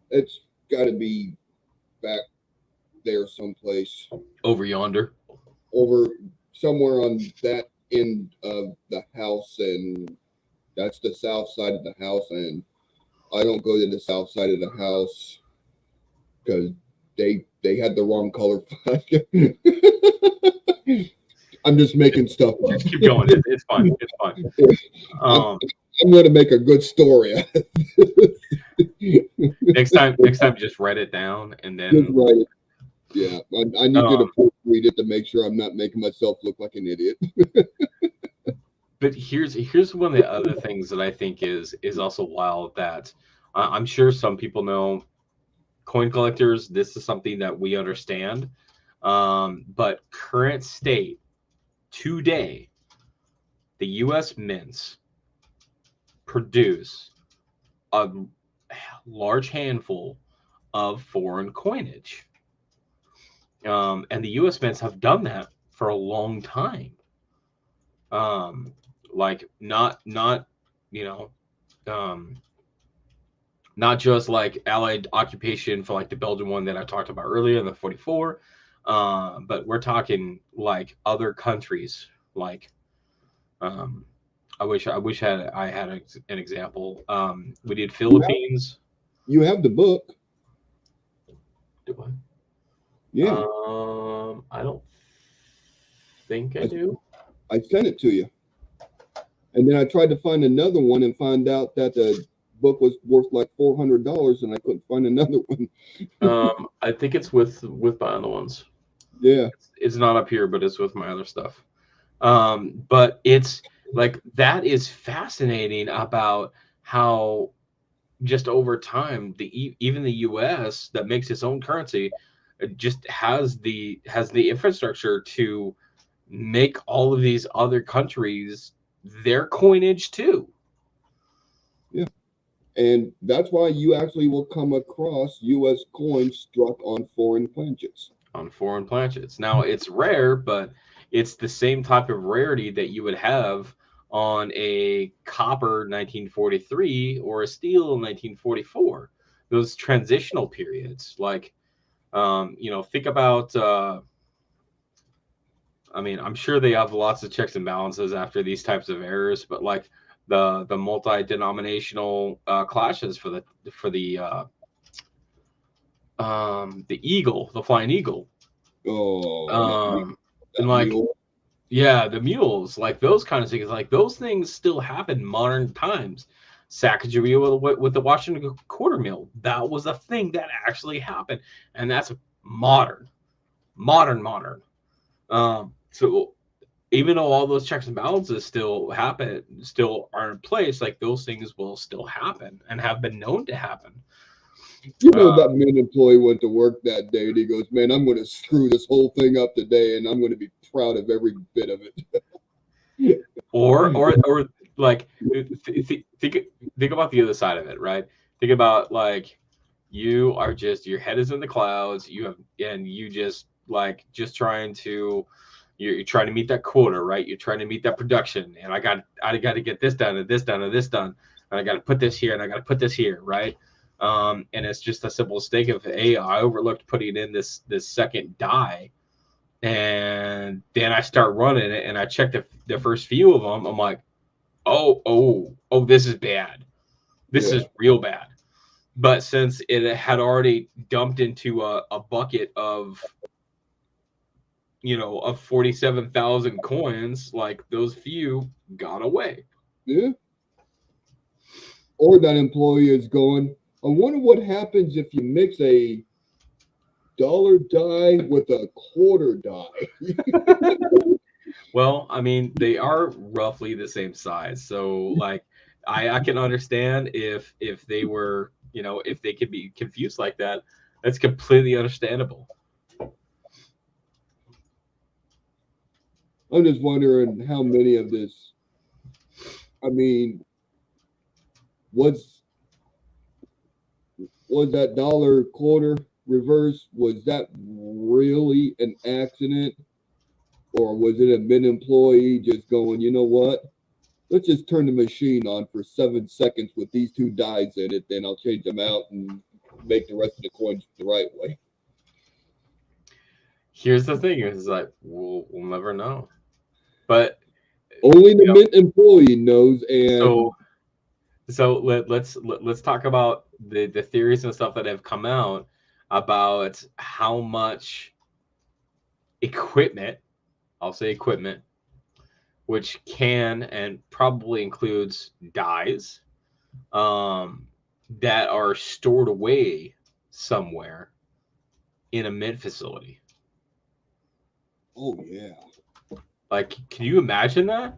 It's got to be back there someplace, Over yonder. over somewhere on that end of the house, and that's the south side of the house. And I don't go to the south side of the house because they had the wrong color flag. I'm just making stuff up. Just keep going. It's fine. It's fine. I'm going to make a good story. Next time, just write it down, and then Just write it. Yeah, I need you to read it to make sure I'm not making myself look like an idiot. But here's one of the other things that I think is also wild, that I'm sure some people know. Coin collectors, this is something that we understand. But current state today, the U.S. mints produce a large handful of foreign coinage. And the U.S. mints have done that for a long time. Like not just like Allied occupation for like the Belgian one that I talked about earlier in the 44, but we're talking like other countries. Like, I wish I had an example. We did Philippines. You have the book. Do I? Yeah. I don't think I do. I sent it to you. And then I tried to find another one and find out that book was worth like $400, and I couldn't find another one. I think it's with my other ones. Yeah, It's not up here, but it's with my other stuff. But it's like that is fascinating about how just over time even the U.S. that makes its own currency just has the infrastructure to make all of these other countries their coinage too. yeah, and that's why you actually will come across U.S. coins struck on foreign planchets. On foreign planchets. Now it's rare, but it's the same type of rarity that you would have on a copper 1943 or a steel 1944. Those transitional periods, like think about. I mean, I'm sure they have lots of checks and balances after these types of errors, but like the multi-denominational clashes for the eagle, the flying eagle. Oh, And like, mule. yeah, the mules, like those kind of things, like those things still happen modern times. Sacagawea with the Washington quarter mill, that was a thing that actually happened, and that's modern. So even though all those checks and balances still are in place, like those things will still happen and have been known to happen. You know, that Mint employee went to work that day and he goes, "Man, I'm going to screw this whole thing up today, and I'm going to be proud of every bit of it." or like think about the other side of it, right? Think about like your head is in the clouds. You just trying to. You're trying to meet that quota, right? You're trying to meet that production, and I got to get this done and this done and this done, and I got to put this here and I got to put this here, right? And it's just a simple mistake of, hey, I overlooked putting in this second die, and then I start running it, and I check the first few of them. I'm like, oh, this is bad. This is real bad. But since it had already dumped into a bucket of 47,000 coins, like those few got away. Yeah. Or that employee is going, I wonder what happens if you mix a dollar die with a quarter die. Well, I mean, they are roughly the same size. So like I can understand if they were, if they could be confused like that. That's completely understandable. I'm just wondering how many of this, I mean, was that dollar quarter reverse? Was that really an accident? Or was it a Mint employee just going, you know what? Let's just turn the machine on for 7 seconds with these two dies in it, then I'll change them out and make the rest of the coins the right way. Here's the thing: is like we'll never know. But only the Mint employee knows. And so let's talk about the theories and stuff that have come out about how much equipment, I'll say equipment, which can and probably includes dies, that are stored away somewhere in a Mint facility. Oh yeah. Like, can you imagine that?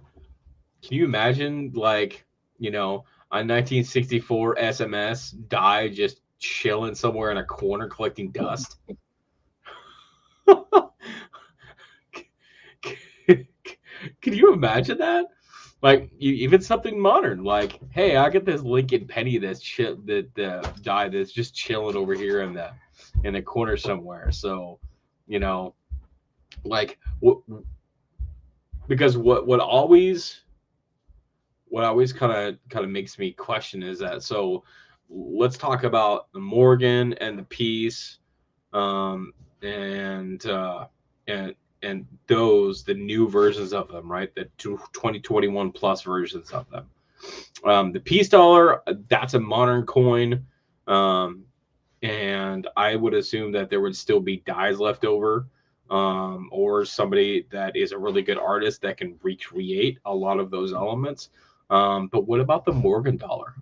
Can you imagine, like, a 1964 SMS die just chilling somewhere in a corner collecting dust? Can you imagine that? Like, even something modern, like, hey, I got this Lincoln Penny that's the die that's just chilling over here in the corner somewhere. So, like, because what always kind of makes me question is that, so let's talk about the Morgan and the Peace, and those, the new versions of them, right? The 2021 plus versions of them. The Peace dollar, that's a modern coin, and I would assume that there would still be dies left over, or somebody that is a really good artist that can recreate a lot of those elements. But what about the Morgan dollar?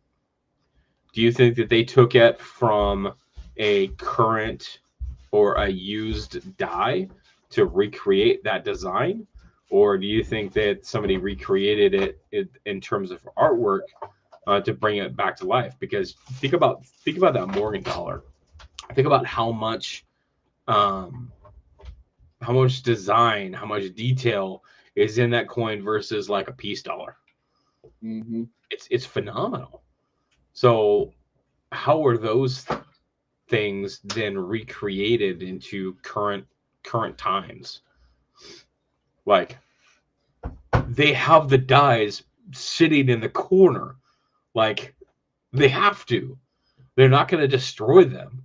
Do you think that they took it from a current or a used die to recreate that design? Or do you think that somebody recreated it in terms of artwork to bring it back to life? Because think about that Morgan dollar. Think about how much design, how much detail is in that coin versus like a peace dollar. Mm-hmm. It's phenomenal. So how are those things then recreated into current times? Like, they have the dies sitting in the corner. Like, they have to. They're not going to destroy them.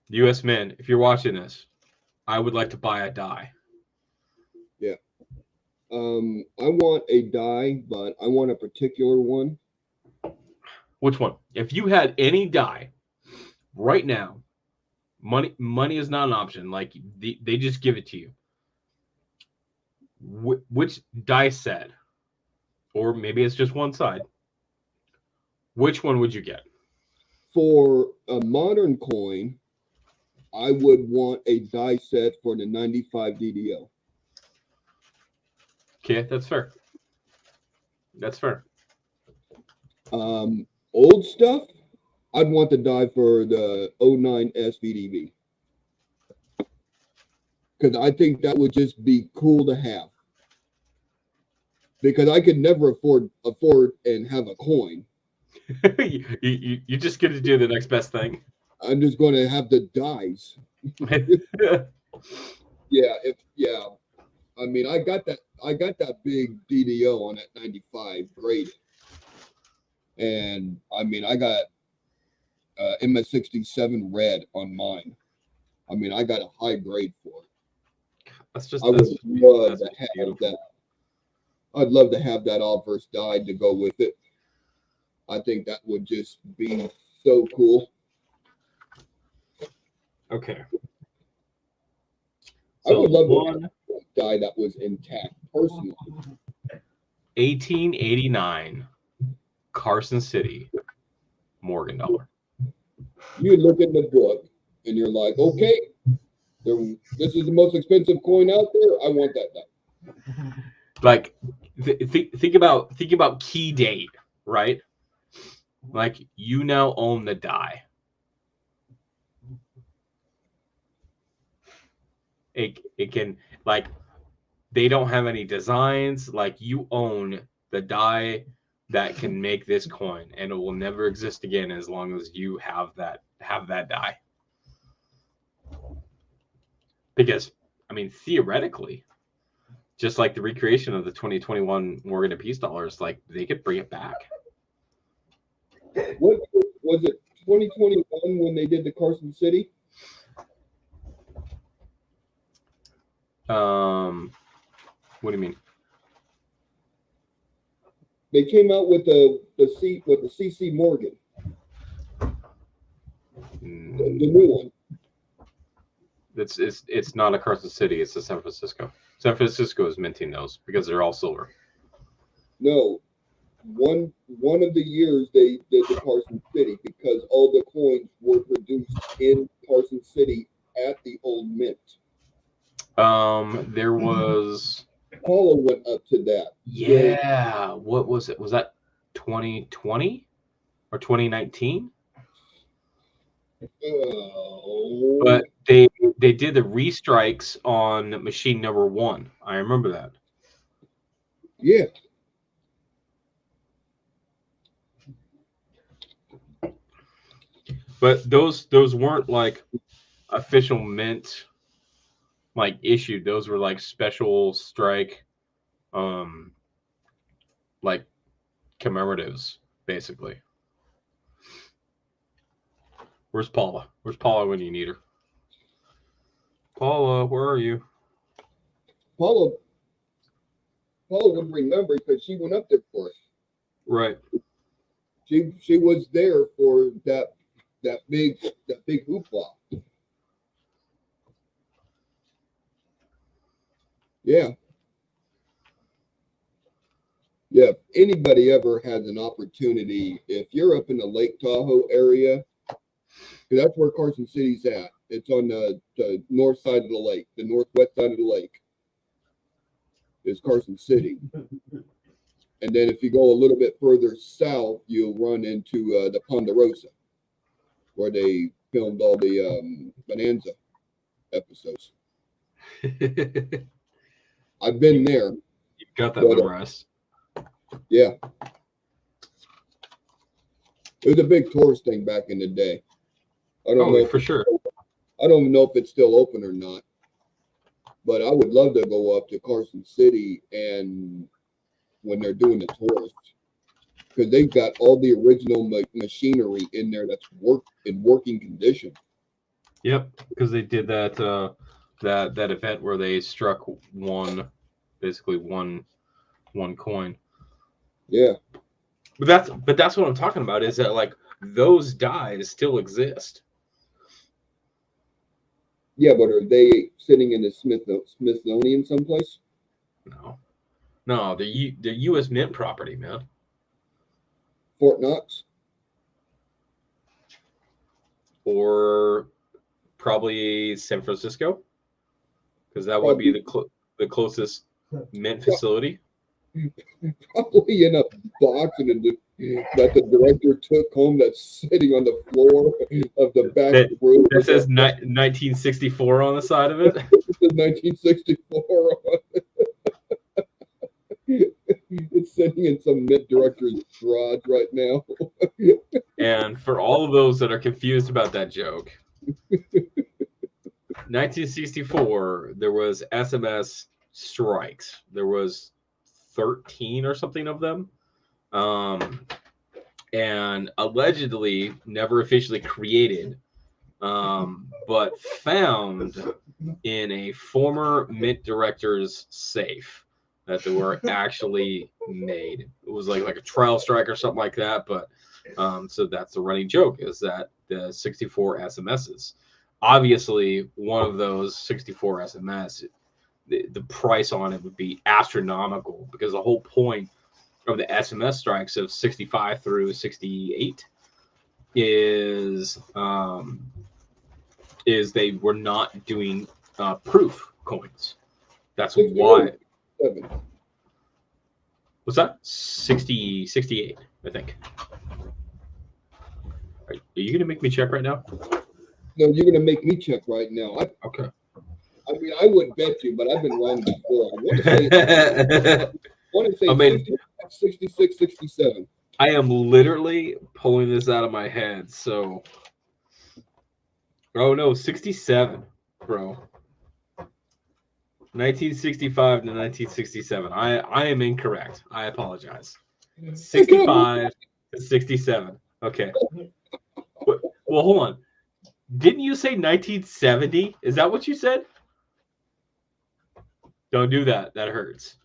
US men, if you're watching this, I would like to buy a die. Yeah. I want a die, but I want a particular one. Which one? If you had any die right now, money is not an option. Like, they just give it to you. Which die set, or maybe it's just one side, which one would you get? For a modern coin, I would want a die set for the 95 DDO. Okay, that's fair. That's fair. Old stuff, I'd want the die for the 09 SVDV. Because I think that would just be cool to have. Because I could never afford and have a coin. you just get to do the next best thing. I'm just going to have the dies. Yeah. I mean, I got that big DDO on that 95 graded. And I mean, I got MS67 red on mine. I mean, I got a high grade for it. I would love to have that. I'd love to have that obverse die to go with it. I think that would just be so cool. Okay. I would love to have a die that was intact, personally. 1889 Carson City Morgan dollar. You look in the book and you're like, okay, this is the most expensive coin out there. I want that die. Like, think about key date, right? Like, you now own the die. It can, like, they don't have any designs. Like, you own the die that can make this coin, and it will never exist again as long as you have that die. Because, I mean, theoretically, just like the recreation of the 2021 Morgan and Peace dollars, like, they could bring it back. What was it? 2021 when they did the Carson City? What do you mean? They came out with the CC Morgan, the new one. It's not a Carson City. It's a San Francisco. San Francisco is minting those because they're all silver. No, one of the years they did the Carson City because all the coins were produced in Carson City at the old mint. There was. Paula went up to that. Yeah. What was it? Was that 2020 or 2019? But they did the restrikes on machine number 1. I remember that. Yeah. But those weren't like official mint, like, issued. Those were like special strike, like, commemoratives, basically. Where's Paula? Where's Paula when you need her? Paula, where are you? Paula would remember because she went up there for it. Right. She was there for that big hoopla. Yeah. Yeah, if anybody ever has an opportunity, if you're up in the Lake Tahoe area, 'cause that's where Carson City's at. It's on the north side of the lake, the northwest side of the lake is Carson City. And then if you go a little bit further south, you'll run into the Ponderosa, where they filmed all the Bonanza episodes. I've been there. You've got that But, memorized. Yeah. It was a big tourist thing back in the day. I don't know Oh, if for sure. I don't know if it's still open or not, but I would love to go up to Carson City and when they're doing the tourists, because they've got all the original machinery in there that's in working condition. Yep, because they did that that event where they struck basically one coin. Yeah. But that's what I'm talking about, is that like those dies still exist. Yeah, but are they sitting in the Smithsonian someplace? No, they're U.S. Mint property, man. Fort Knox? Or probably San Francisco, because that would be the closest mint facility. Probably in a box that the director took home that's sitting on the floor of the back room. That says 1964 on the side of it. It says 1964 on it. It's sitting in some mint director's garage right now. And for all of those that are confused about that joke, 1964, there was SMS strikes. There was 13 or something of them. And allegedly never officially created, but found in a former mint director's safe that they were actually made. It was like a trial strike or something like that. But so that's the running joke, is that the 64 SMSs. Obviously, one of those 64 SMS, the price on it would be astronomical, because the whole point of the SMS strikes of 65 through 68 is they were not doing proof coins. That's why. What's that? 68, I think. Are you going to make me check right now? No, you're going to make me check right now. Okay. I mean, I would bet you, but I've been wrong before. I want to say 66, 67. I am literally pulling this out of my head. So, oh no, 67, bro. 1965 to 1967. I am incorrect. I apologize. 65 to 67. Okay. Well, hold on. Didn't you say 1970? Is that what you said? Don't do that. That hurts.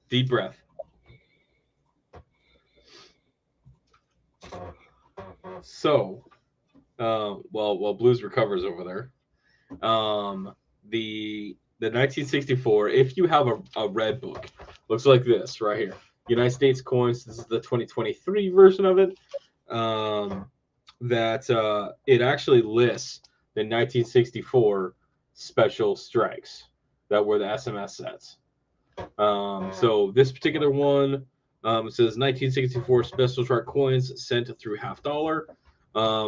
Deep breath. So, while Blues recovers over there, the 1964, if you have a red book, looks like this right here. United States coins. This is the 2023 version of it. That it actually lists the 1964 special strikes that were the SMS sets. So this particular one, it says 1964 special strike coins sent through half dollar,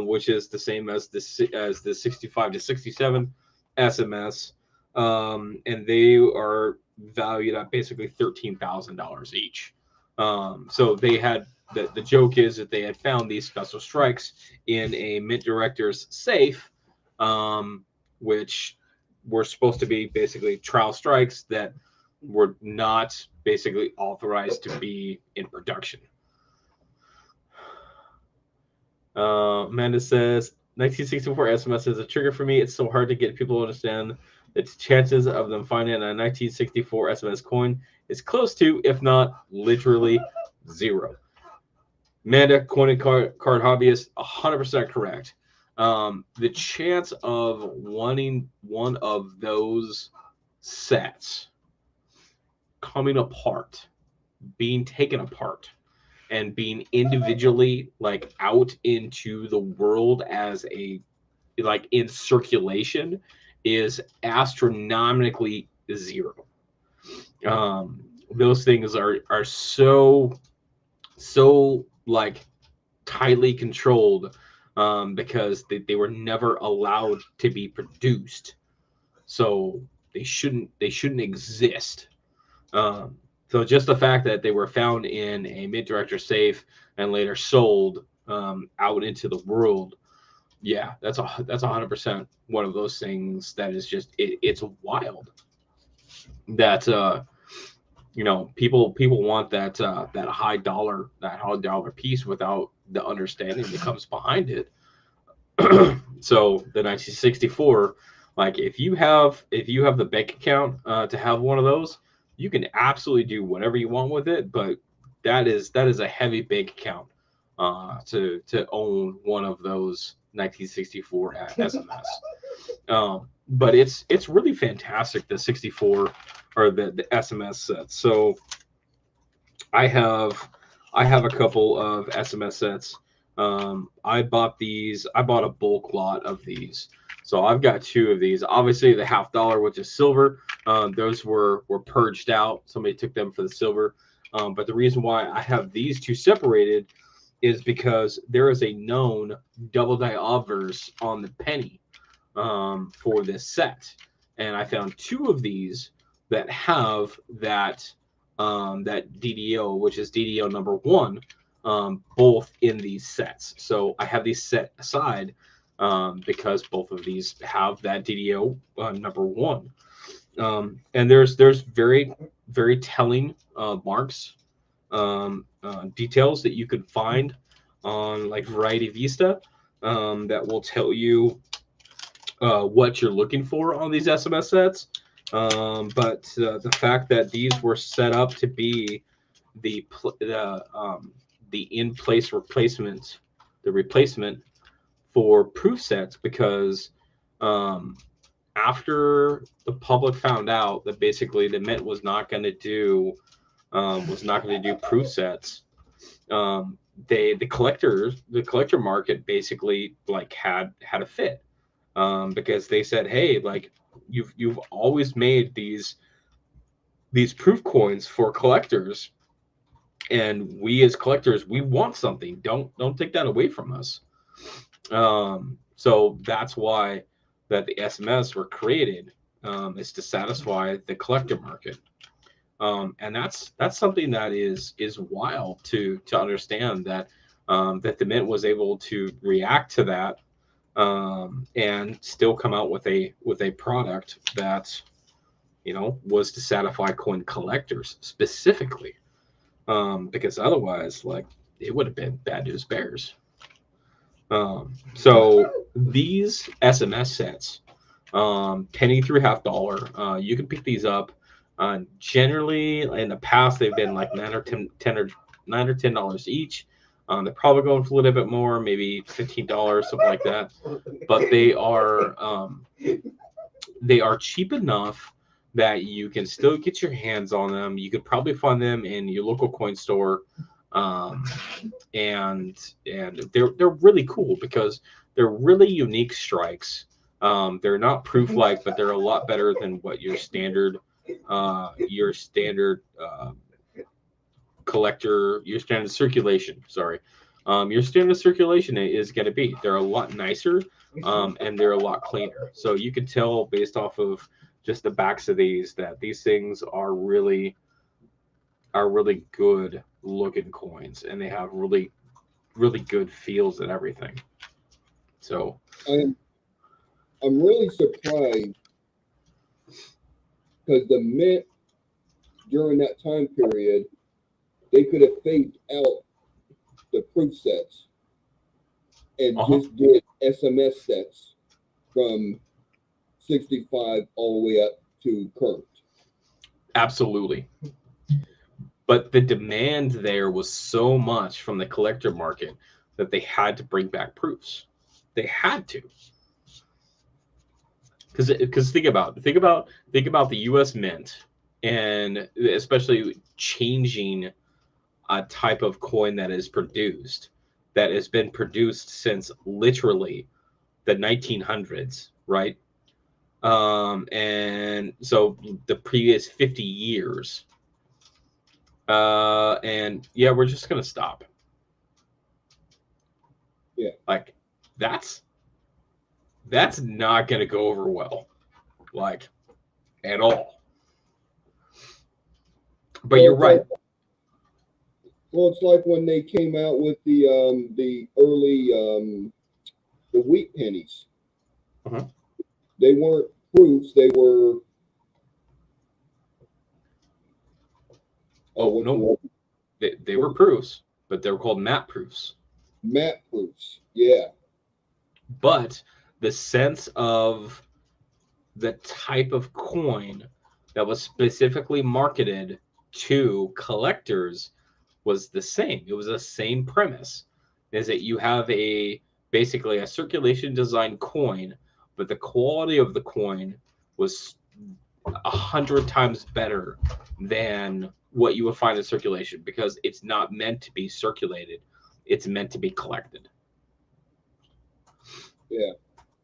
which is the same as the 65 to 67 SMS, and they are valued at basically $13,000 each. So they had the joke is that they had found these special strikes in a mint director's safe, which were supposed to be basically trial strikes that were not basically authorized to be in production. Amanda says 1964 SMS is a trigger for me. It's so hard to get people to understand that chances of them finding a 1964 SMS coin is close to, if not literally, zero. Amanda, coin and card hobbyist, 100% correct. The chance of wanting one of those sets coming apart being taken apart and being individually like out into the world as a like in circulation is astronomically zero. Those things are so like tightly controlled because they were never allowed to be produced, so they shouldn't exist. So just the fact that they were found in a Mint Director safe and later sold out into the world, yeah, that's 100% one of those things that is just it's wild that you know, people want that that high dollar piece without the understanding that comes behind it. So the 1964, like if you have the bank account to have one of those, you can absolutely do whatever you want with it, but that is a heavy bank account to own one of those 1964 SMS. But it's really fantastic, the 64 or the SMS sets. So I have a couple of SMS sets. I bought a bulk lot of these. So I've got 2 of these. Obviously the $50, which is silver, those were purged out. Somebody took them for the silver. But the reason why I have these 2 separated is because there is a known double die obverse on the penny for this set. And I found 2 of these that have that that DDO, which is DDO number 1, both in these sets. So I have these set aside because both of these have that DDO number 1. And there's very telling marks, details that you could find on like Variety Vista that will tell you what you're looking for on these SMS sets. But the fact that these were set up to be the in place replacement, the replacement for proof sets, because after the public found out that basically the Mint was not going to do proof sets, the collector market basically like had a fit, because they said, hey, like you've always made these proof coins for collectors, and we as collectors, we want something. Don't take that away from us. So that's why that the SMS were created, is to satisfy the collector market. And that's something that is wild to understand, that that the Mint was able to react to that and still come out with a product that, you know, was to satisfy coin collectors specifically, because otherwise, like, it would have been bad news bears. So these SMS sets, penny through $50, you can pick these up. Generally, in the past, they've been like $9 or $10 each. They're probably going for a little bit more, maybe $15, something like that. But they are cheap enough that you can still get your hands on them. You could probably find them in your local coin store, and they're really cool because they're really unique strikes. They're not proof like, but they're a lot better than what your standard collector, your standard circulation. Your standard circulation is going to be. They're a lot nicer, and they're a lot cleaner. So you can tell based off of just the backs of these that these things are really good looking coins, and they have really good feels and everything. So I'm really surprised because the Mint during that time period, they could have phased out the proof sets and just did SMS sets from 65 all the way up to current. Absolutely. But the demand there was so much from the collector market that they had to bring back proofs. They had to. Because think about the U.S. Mint and especially changing a type of coin that is produced, that has been produced since literally the 1900s, right? And so the previous 50 years. And yeah, we're just gonna stop. Yeah. Like that's not gonna go over well, like at all. But Well, you're it's right. like- well, it's like when they came out with the early the wheat pennies. Uh-huh. They weren't proofs. They were. Oh, what's the no. word? They were proofs, but they were called map proofs. Map proofs. Yeah. But the sense of the type of coin that was specifically marketed to collectors was the same. It was the same premise, is that you have basically a circulation design coin, but the quality of the coin was 100 times better than what you would find in circulation, because it's not meant to be circulated, it's meant to be collected. Yeah.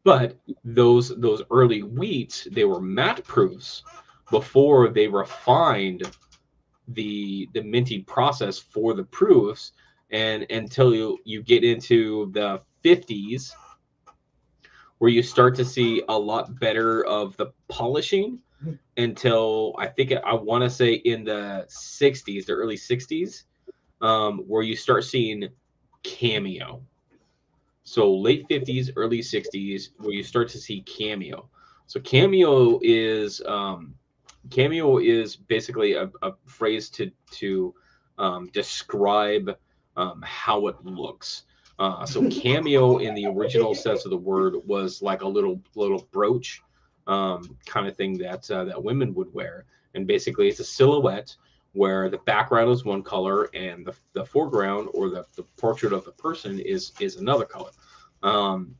But those early wheat, they were matte proofs before they refined the minting process for the proofs, and until you get into the 50s, where you start to see a lot better of the polishing, until I want to say in the 60s, the early 60s, where you start seeing cameo. So late 50s, early 60s, where you start to see cameo. So cameo is basically a phrase to describe how it looks. So cameo in the original sense of the word was like a little brooch kind of thing that women would wear, and basically it's a silhouette where the background is one color and the foreground, or the portrait of the person, is another color.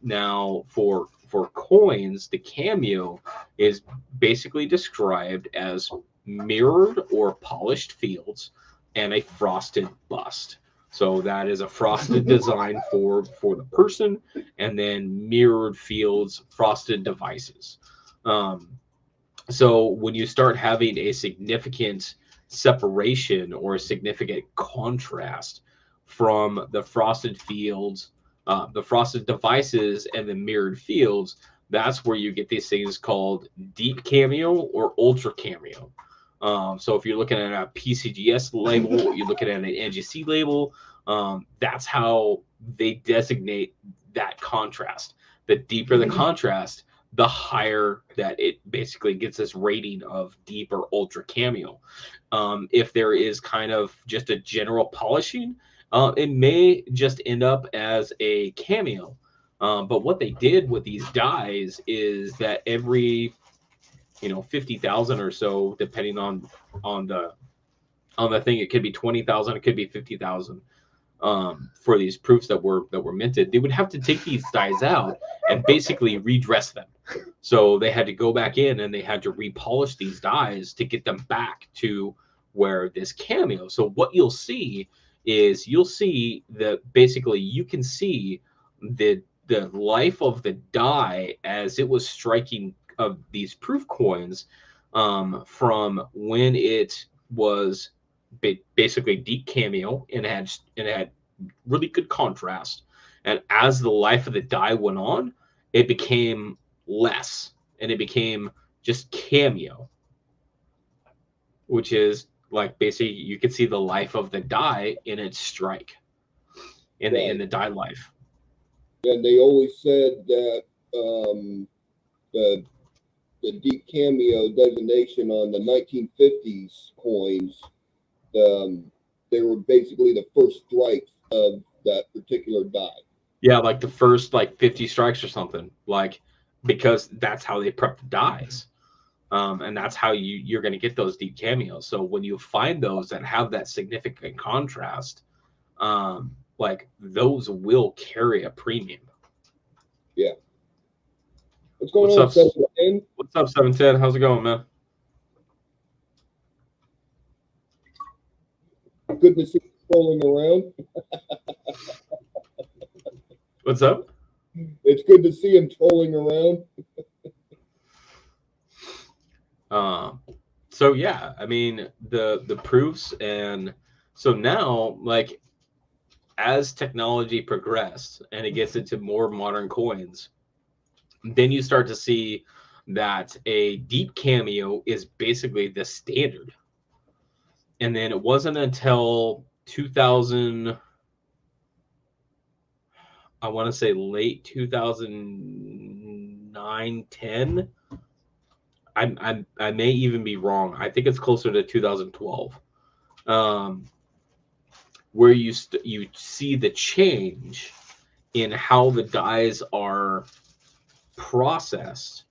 Now for coins, the cameo is basically described as mirrored or polished fields and a frosted bust. So that is a frosted design for the person, and then mirrored fields, frosted devices. So when you start having a significant separation or a significant contrast from the frosted fields, the frosted devices, and the mirrored fields, that's where you get these things called deep cameo or ultra cameo. So if you're looking at a PCGS label, you're looking at an NGC label, that's how they designate that contrast. The deeper the contrast, the higher that it basically gets this rating of deep or ultra cameo. If there is kind of just a general polishing, it may just end up as a cameo. But what they did with these dies is that every 50,000 or so, depending on the thing, it could be 20,000, it could be 50,000. For these proofs that were minted, they would have to take these dies out and basically redress them. So they had to go back in and they had to repolish these dies to get them back to where this cameo. So what you'll see is that basically you can see the life of the die as it was striking of these proof coins, from when it was basically deep cameo and it had really good contrast, and as the life of the die went on, it became less and it became just cameo, which is like basically you can see the life of the die in its strike, in the die life. And they always said that the deep cameo designation on the 1950s coins, they were basically the first strike of that particular die. Yeah, like the first 50 strikes or something, like, because that's how they prep the dies. And that's how you're going to get those deep cameos. So when you find those that have that significant contrast, like those will carry a premium. Yeah. What's going on, 710? What's up, 710? How's it going, man? good to see him trolling around. What's up? It's good to see him trolling around. So yeah, I mean the proofs, and so now, like, as technology progressed and it gets into more modern coins, then you start to see that a deep cameo is basically the standard. And then it wasn't until 2000, I want to say late 2009, 10. I may even be wrong. I think it's closer to 2012, where you see the change in how the dies are processed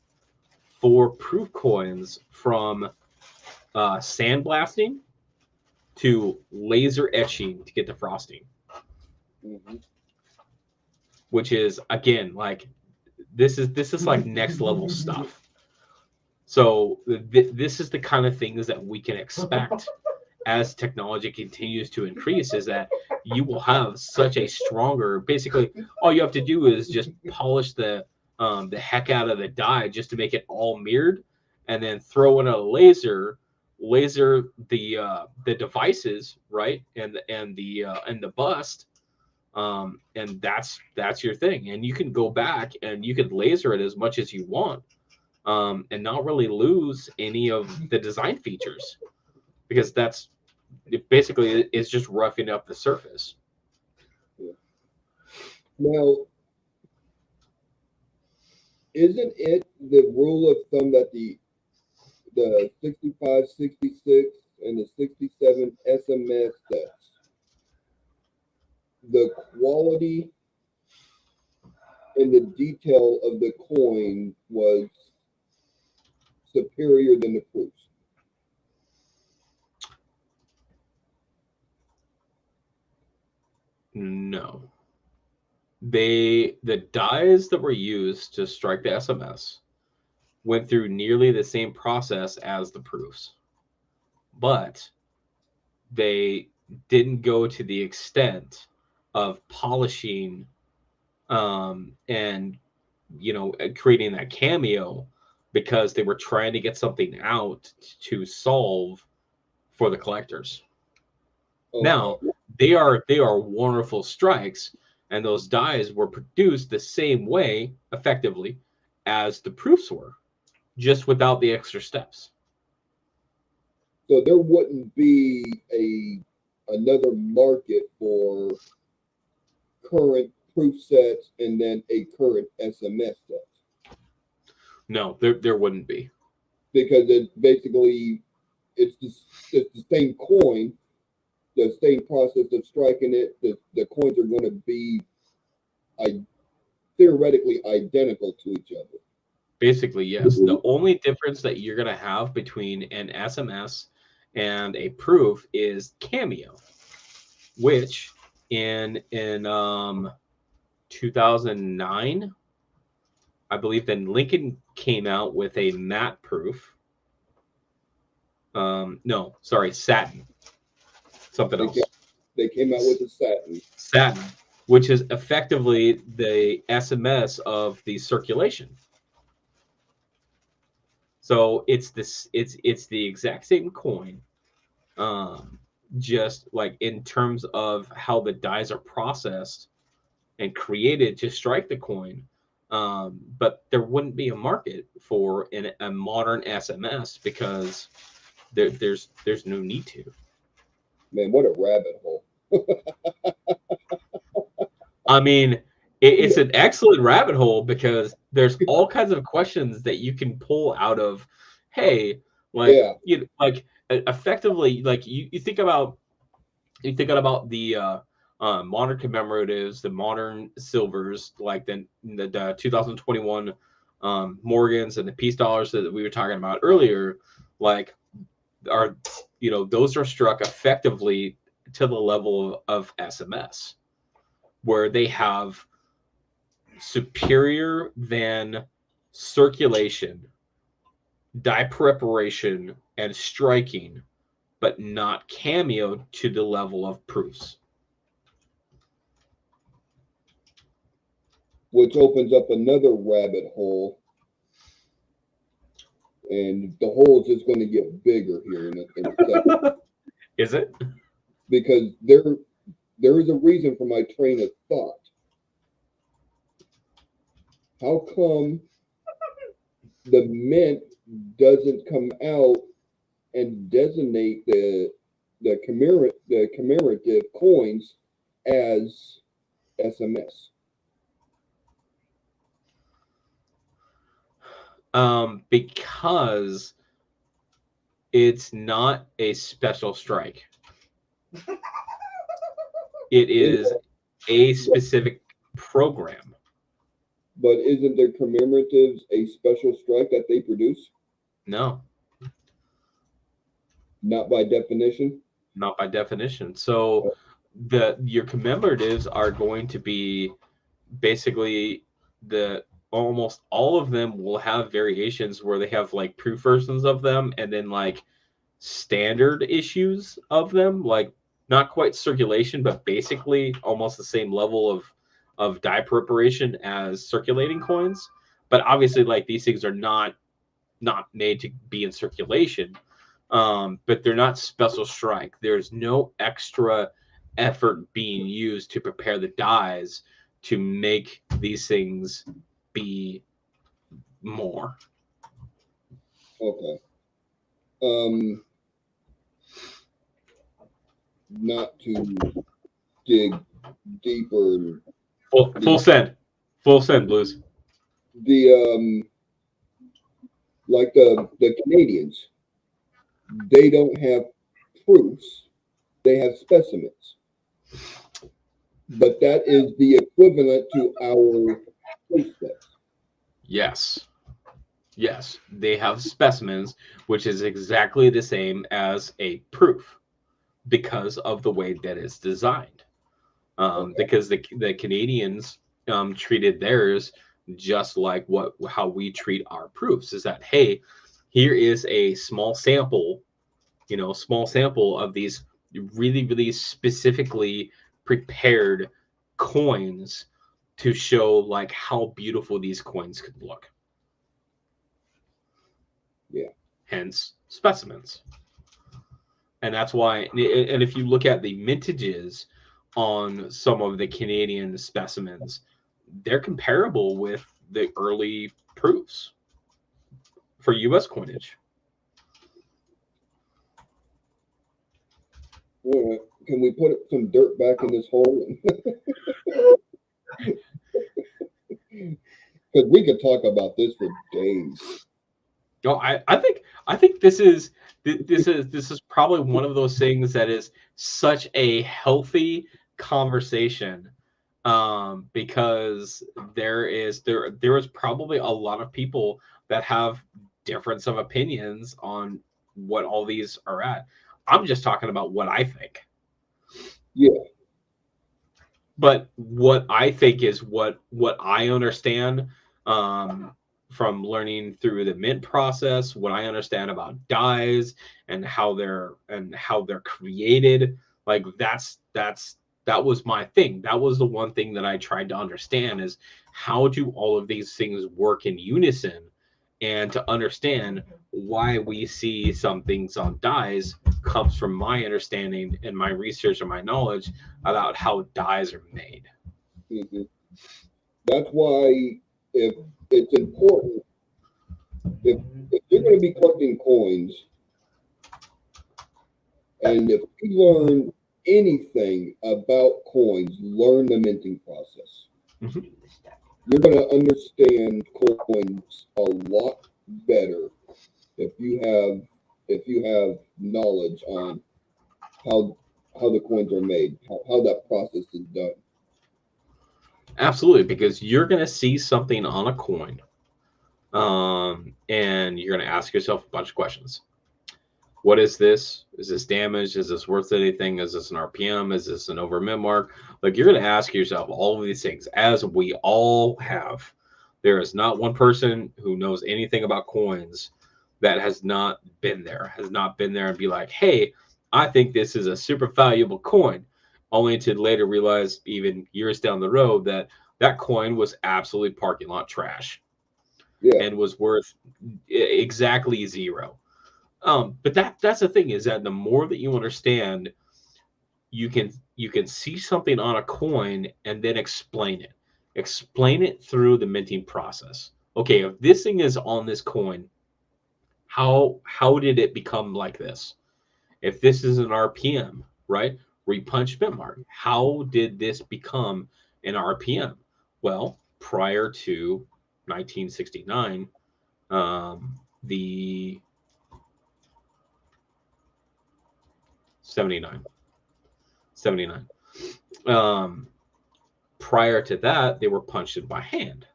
for proof coins, from sandblasting to laser etching to get the frosting, which is, again, like, this is like next level stuff. So this is the kind of things that we can expect as technology continues to increase, is that you will have such a stronger, basically all you have to do is just polish the heck out of the die just to make it all mirrored, and then throw in a laser the devices, right, and the bust, and that's your thing. And you can go back and you can laser it as much as you want, and not really lose any of the design features, because that's basically it's just roughing up the surface. Now, isn't it the rule of thumb that the 65, 66, and the 67 SMS sets, the quality and the detail of the coin was superior than the proofs? No. The dies that were used to strike the SMS went through nearly the same process as the proofs, but they didn't go to the extent of polishing and creating that cameo, because they were trying to get something out to solve for the collectors. Okay. Now, they are wonderful strikes, and those dies were produced the same way, effectively, as the proofs were, just without the extra steps. So there wouldn't be another market for current proof sets and then a current SMS set. No, there wouldn't be, because it's the same coin, the same process of striking it. The coins are going to be theoretically identical to each other. Basically, yes. The only difference that you're going to have between an SMS and a proof is cameo, which in 2009, I believe, then Lincoln came out with a matte proof. No, sorry, satin. Something else. They came out with a satin. Satin, which is effectively the SMS of the circulation. So it's the exact same coin, just like in terms of how the dies are processed and created to strike the coin. But there wouldn't be a market for a modern SMS, because there's no need to. Man, what a rabbit hole. I mean, it's an excellent rabbit hole, because there's all kinds of questions that you can pull out of, hey, like, effectively, like you think about the modern commemoratives, the modern silvers, like the 2021 Morgans and the peace dollars that we were talking about earlier, like those are struck effectively to the level of SMS, where they have superior than circulation, die preparation, and striking, but not cameoed to the level of proofs. Which opens up another rabbit hole. And the hole is just going to get bigger here in a second. Is it? Because there is a reason for my train of thought. How come the mint doesn't come out and designate the commemorative coins as SMS? Because it's not a special strike. It is a specific program. But isn't their commemoratives a special strike that they produce? No, Not by definition. not by definition. So your commemoratives are going to be basically almost all of them will have variations where they have like proof versions of them and then like standard issues of them, like not quite circulation, but basically almost the same level of die preparation as circulating coins. But obviously, like these things are not made to be in circulation. But they're not special strike. There's no extra effort being used to prepare the dies to make these things be more. Okay. Not to dig deeper. Full send, Blues. Like the Canadians, they don't have proofs; they have specimens. But that is the equivalent to our proof sets. Yes, they have specimens, which is exactly the same as a proof because of the way that it's designed. Because the Canadians treated theirs just like how we treat our proofs. Is that, hey, here is a small sample of these really, really specifically prepared coins to show like how beautiful these coins could look. Yeah. Hence specimens. And that's why, and if you look at the mintages on some of the Canadian specimens, they're comparable with the early proofs for U.S. coinage. All right. Can we put some dirt back in this hole? Because we could talk about this for days. No, I think this is probably one of those things that is such a healthy conversation, because there is probably a lot of people that have difference of opinions on what all these are at. I'm just talking about what I think. Yeah. But what I think is what I understand from learning through the mint process, what I understand about dies and how they're created. Like that was my thing. That was the one thing that I tried to understand is how do all of these things work in unison, and to understand why we see some things on dies comes from my understanding and my research and my knowledge about how dies are made. Mm-hmm. That's why if it's important, if you're going to be collecting coins, and if you learn anything about coins, learn the minting process. Mm-hmm. You're going to understand coins a lot better if you have knowledge on how the coins are made, how that process is done. Absolutely, because you're going to see something on a coin, and you're going to ask yourself a bunch of questions. What is this? Is this damaged? Is this worth anything? Is this an RPM? Is this an over mint mark? Like, you're going to ask yourself all of these things, as we all have. There is not one person who knows anything about coins that has not been there and be like, hey, I think this is a super valuable coin, only to later realize, even years down the road, that that coin was absolutely parking lot trash Yeah. and was worth exactly zero. But that's the thing, is that the more that you understand, you can see something on a coin and then explain it through the minting process. Okay, if this thing is on this coin, how did it become like this? If this is an RPM, right? Repunch mint mark. How did this become an RPM? Well, prior to 1969, the 79. Prior to that, they were punched in by hand.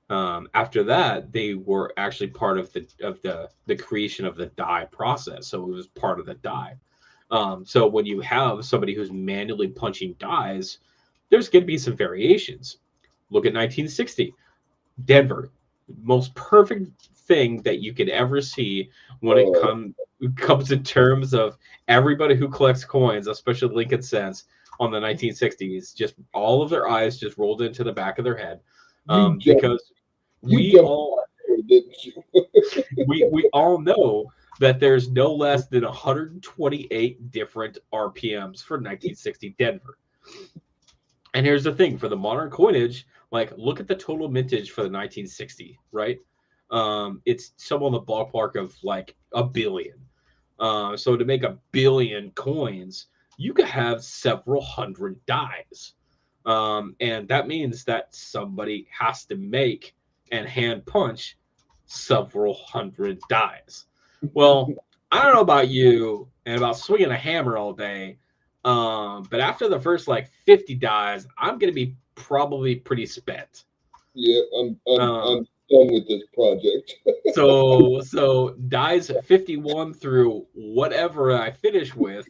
After that, they were actually part of the creation of the die process. So it was part of the die. So when you have somebody who's manually punching dies, there's going to be some variations. Look at 1960, Denver, most perfect thing that you could ever see when it comes in terms of everybody who collects coins, especially Lincoln Cents on the 1960s. Just all of their eyes just rolled into the back of their head, because we all we all know that there's no less than 128 different RPMs for 1960 Denver. And here's the thing, for the modern coinage, like, look at the total mintage for the 1960, right? It's somewhere in the ballpark of like a billion. So to make a billion coins, you could have several hundred dies. And that means that somebody has to make and hand punch several hundred dies. Well, I don't know about you and about swinging a hammer all day, but after the first like 50 dies, I'm gonna be probably pretty spent. Yeah, I'm done with this project. So dies 51 through whatever I finish with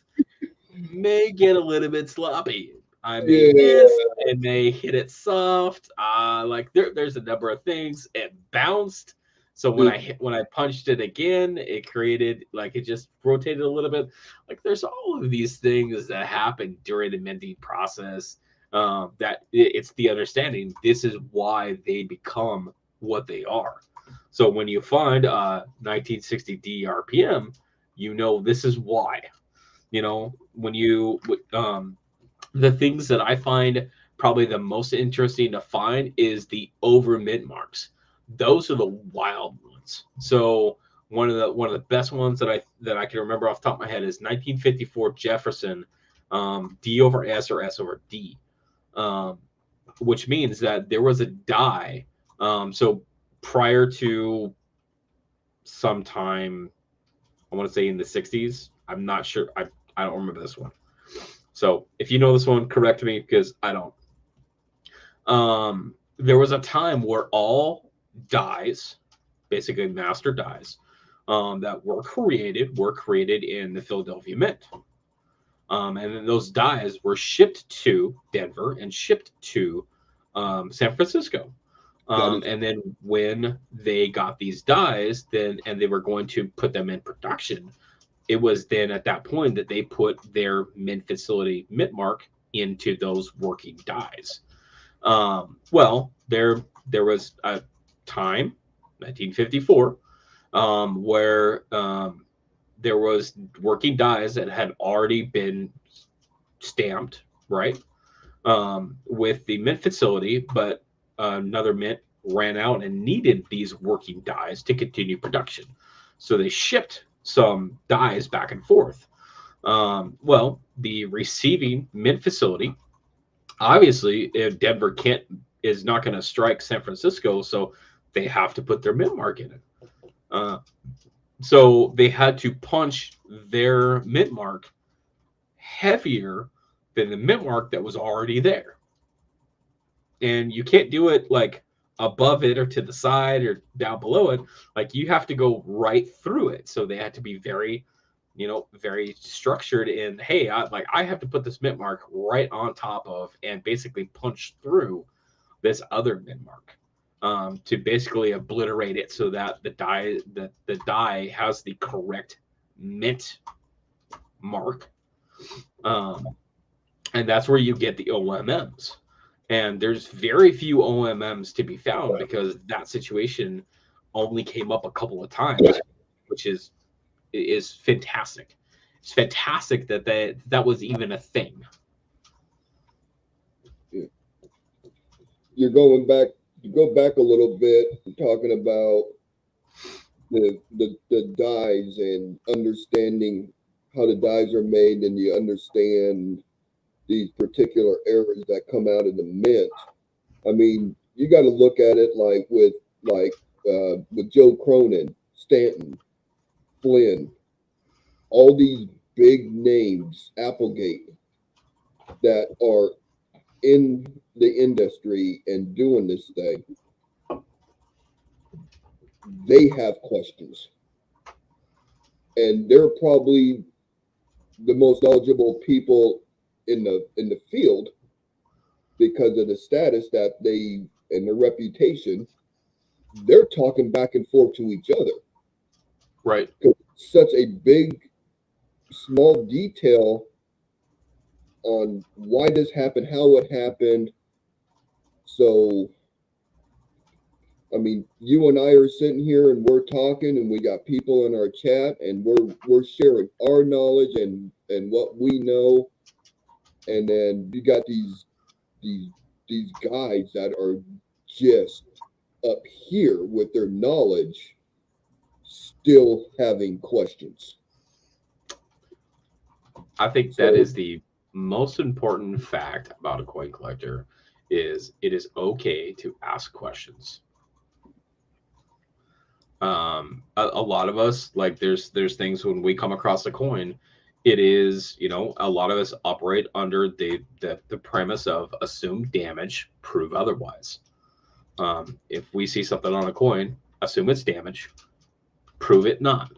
may get a little bit sloppy. I may miss, it may hit it soft. Like there's a number of things. It bounced. So when I punched it again, it created, like, it just rotated a little bit. Like, there's all of these things that happen during the minting process. That it's the understanding this is why they become what they are. So when you find 1960 DRPM, you know this is why. You know, when you the things that I find probably the most interesting to find is the over mint marks. Those are the wild ones. So one of the best ones that I can remember off the top of my head is 1954 Jefferson, D over S or S over D, which means that there was a die. So prior to sometime, I want to say in the 60s. I'm not sure. I don't remember this one. So if you know this one, correct me, because I don't. There was a time where all dies, basically master dies, that were created in the Philadelphia Mint. And then those dies were shipped to Denver and shipped to San Francisco. And then when they got these dies, and they were going to put them in production, it was then at that point that they put their mint facility mint mark into those working dies. Well, there was a time, 1954, where there was working dies that had already been stamped, right, with the mint facility, but another mint ran out and needed these working dies to continue production. So they shipped some dies back and forth. Well, the receiving mint facility, obviously, if Denver is not going to strike San Francisco, so they have to put their mint mark in it. So they had to punch their mint mark heavier than the mint mark that was already there. And you can't do it like above it or to the side or down below it. Like, you have to go right through it. So they had to be very, very structured in, hey, I have to put this mint mark right on top of and basically punch through this other mint mark, to basically obliterate it so that the die has the correct mint mark. And that's where you get the OMMs. And there's very few OMMs to be found because that situation only came up a couple of times, which is fantastic. It's fantastic that that was even a thing. You're going back. You go back a little bit, talking about the dyes and understanding how the dyes are made, and you understand these particular errors that come out in the mint. I mean, you got to look at it with Joe Cronin, Stanton, Flynn, all these big names, Applegate, that are in the industry and doing this thing. They have questions, and they're probably the most knowledgeable people in the field because of the status that they and their reputation. They're talking back and forth to each other, right? Such a big, small detail on why this happened, how it happened. So, I mean, you and I are sitting here and we're talking, and we got people in our chat, and we're sharing our knowledge and what we know, and then you got these guys that are just up here with their knowledge, still having questions. I think that is the most important fact about a coin collector is it is okay to ask questions. A lot of us, like there's things when we come across a coin, it is, you know, a lot of us operate under the premise of assume damage, prove otherwise. If we see something on a coin, assume it's damage, prove it not.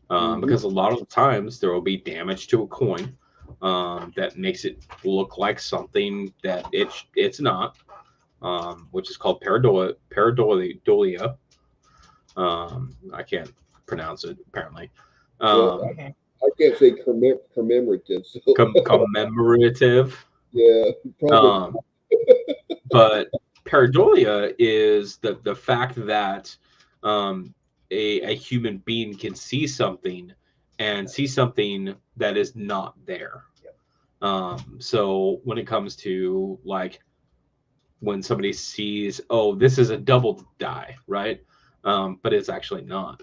Because a lot of the times there will be damage to a coin that makes it look like something that it's not, which is called pareidolia. I can't pronounce it apparently. I can't say commemorative. So. Commemorative. Yeah. Probably. But pareidolia is the fact that a human being can see something and see something that is not there. Yep. So when it comes to like when somebody sees, oh, this is a double die, right? But it's actually not.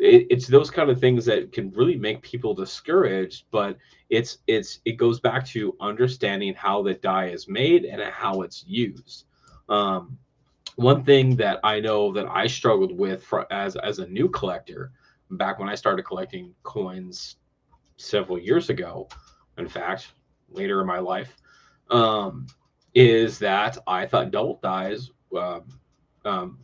It's those kind of things that can really make people discouraged, but it goes back to understanding how the die is made and how it's used. One thing that I know that I struggled with as a new collector, back when I started collecting coins several years ago, in fact, later in my life, is that I thought double dies,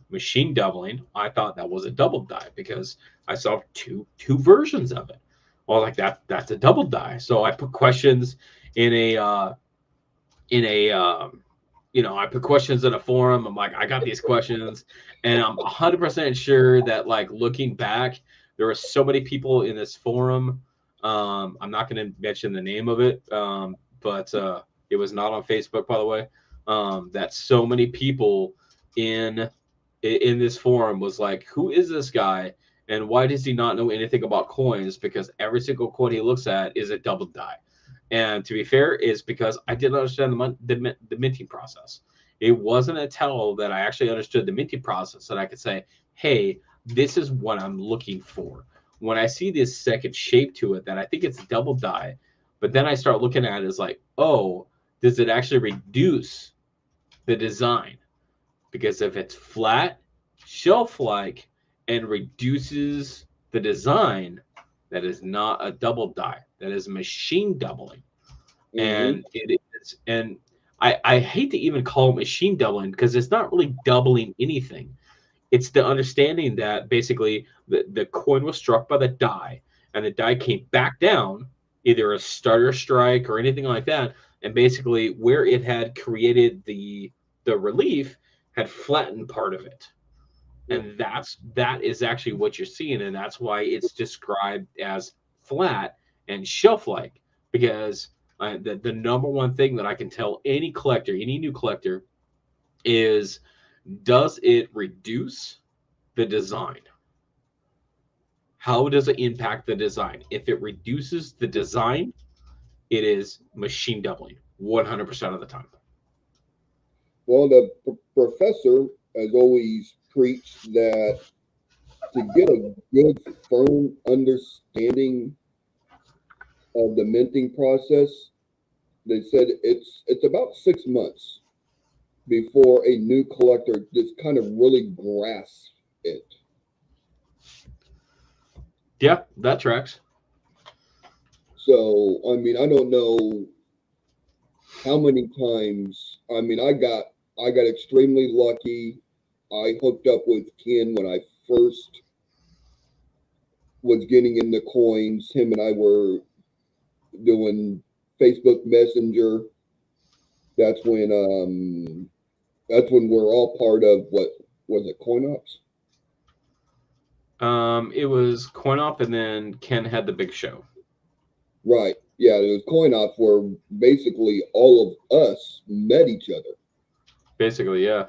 machine doubling, I thought that was a double die because I saw two versions of it. Well, like that's a double die. So I put questions I put questions in a forum. I'm like, I got these questions, and I'm 100% sure that, like, looking back, there were so many people in this forum. I'm not going to mention the name of it, but it was not on Facebook, by the way. That so many people in this forum was like, who is this guy, and why does he not know anything about coins? Because every single coin he looks at is a double die. And to be fair, is because I didn't understand the minting process. It wasn't until that I actually understood the minting process that I could say, hey, this is what I'm looking for. When I see this second shape to it, that I think it's a double die, but then I start looking at it as like, oh, does it actually reduce the design? Because if it's flat, shelf-like, and reduces the design, that is not a double die. That is machine doubling. And it is, and I hate to even call it machine doubling because it's not really doubling anything. It's the understanding that basically the coin was struck by the die, and the die came back down, either a starter strike or anything like that, and basically where it had created the relief had flattened part of it. And that is actually what you're seeing, and that's why it's described as flat and shelf life, because the number one thing that I can tell any collector, any new collector, is, does it reduce the design? How does it impact the design? If it reduces the design, it is machine doubling 100% of the time. Well, the professor has always preached that to get a good, firm understanding of the minting process, they said it's about 6 months before a new collector just kind of really grasps it. Yeah, that tracks. So, I mean, I don't know how many times. I mean, I got extremely lucky. I hooked up with Ken when I first was getting into coins. Him and I were doing Facebook Messenger. That's when we're all part of, what was it, CoinOps? It was CoinOp, and then Ken had the big show. Right. Yeah, it was CoinOps where basically all of us met each other. Basically, yeah.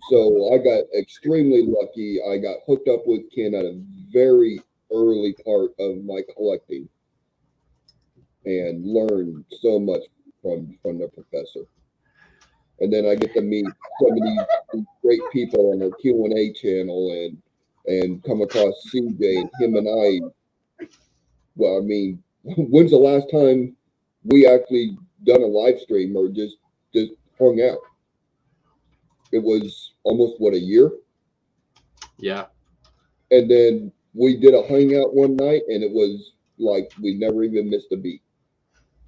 So I got extremely lucky. I got hooked up with Ken at a very early part of my collecting and learned so much from the professor. And then I get to meet some of these great people on our Q&A channel and come across CJ and him and I. Well, I mean, when's the last time we actually done a live stream or just hung out? It was almost, what, a year? Yeah. And then we did a hangout one night, and it was like we never even missed a beat.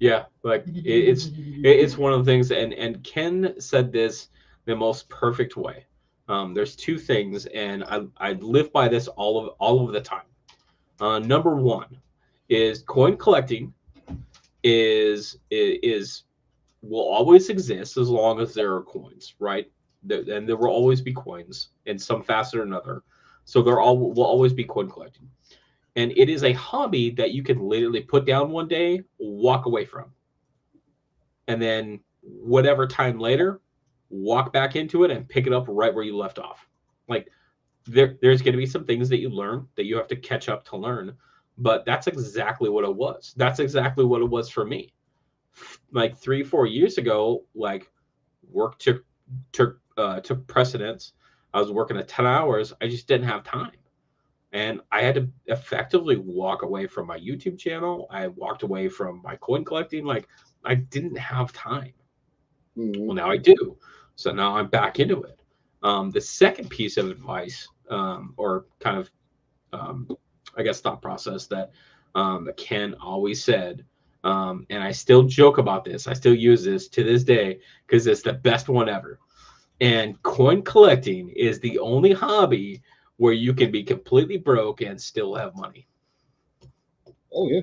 Yeah, like it's one of the things, and Ken said this the most perfect way. There's two things, and I live by this all of the time. Number one is coin collecting is will always exist as long as there are coins, right? And there will always be coins in some facet or another. So will always be coin collecting. And it is a hobby that you can literally put down one day, walk away from. And then whatever time later, walk back into it and pick it up right where you left off. Like there's going to be some things that you learn that you have to catch up to learn. But that's exactly what it was. That's exactly what it was for me. Like 3-4 years ago, like work took precedence. I was working at 10 hours. I just didn't have time. And I had to effectively walk away from my YouTube channel. I walked away from my coin collecting. Like I didn't have time. Mm-hmm. Well, now I do. So now I'm back into it. The second piece of advice, or kind of, I guess, thought process that Ken always said, and I still joke about this. I still use this to this day because it's the best one ever. And coin collecting is the only hobby where you can be completely broke and still have money. Oh yeah.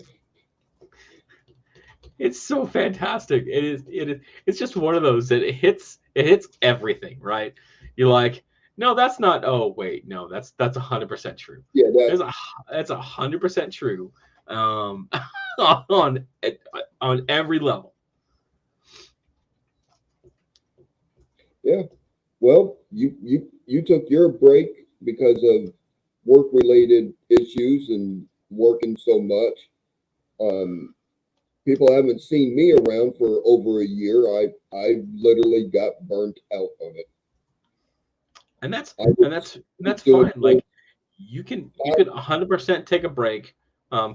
It's so fantastic. It's just one of those that it hits everything, right? You're like, no, that's not, oh wait, no, that's 100% true. Yeah, that's 100% true. On every level. Yeah. Well, you took your break because of work-related issues and working so much. People haven't seen me around for over a year. I literally got burnt out on it. And that's fine. Like you can 100% take a break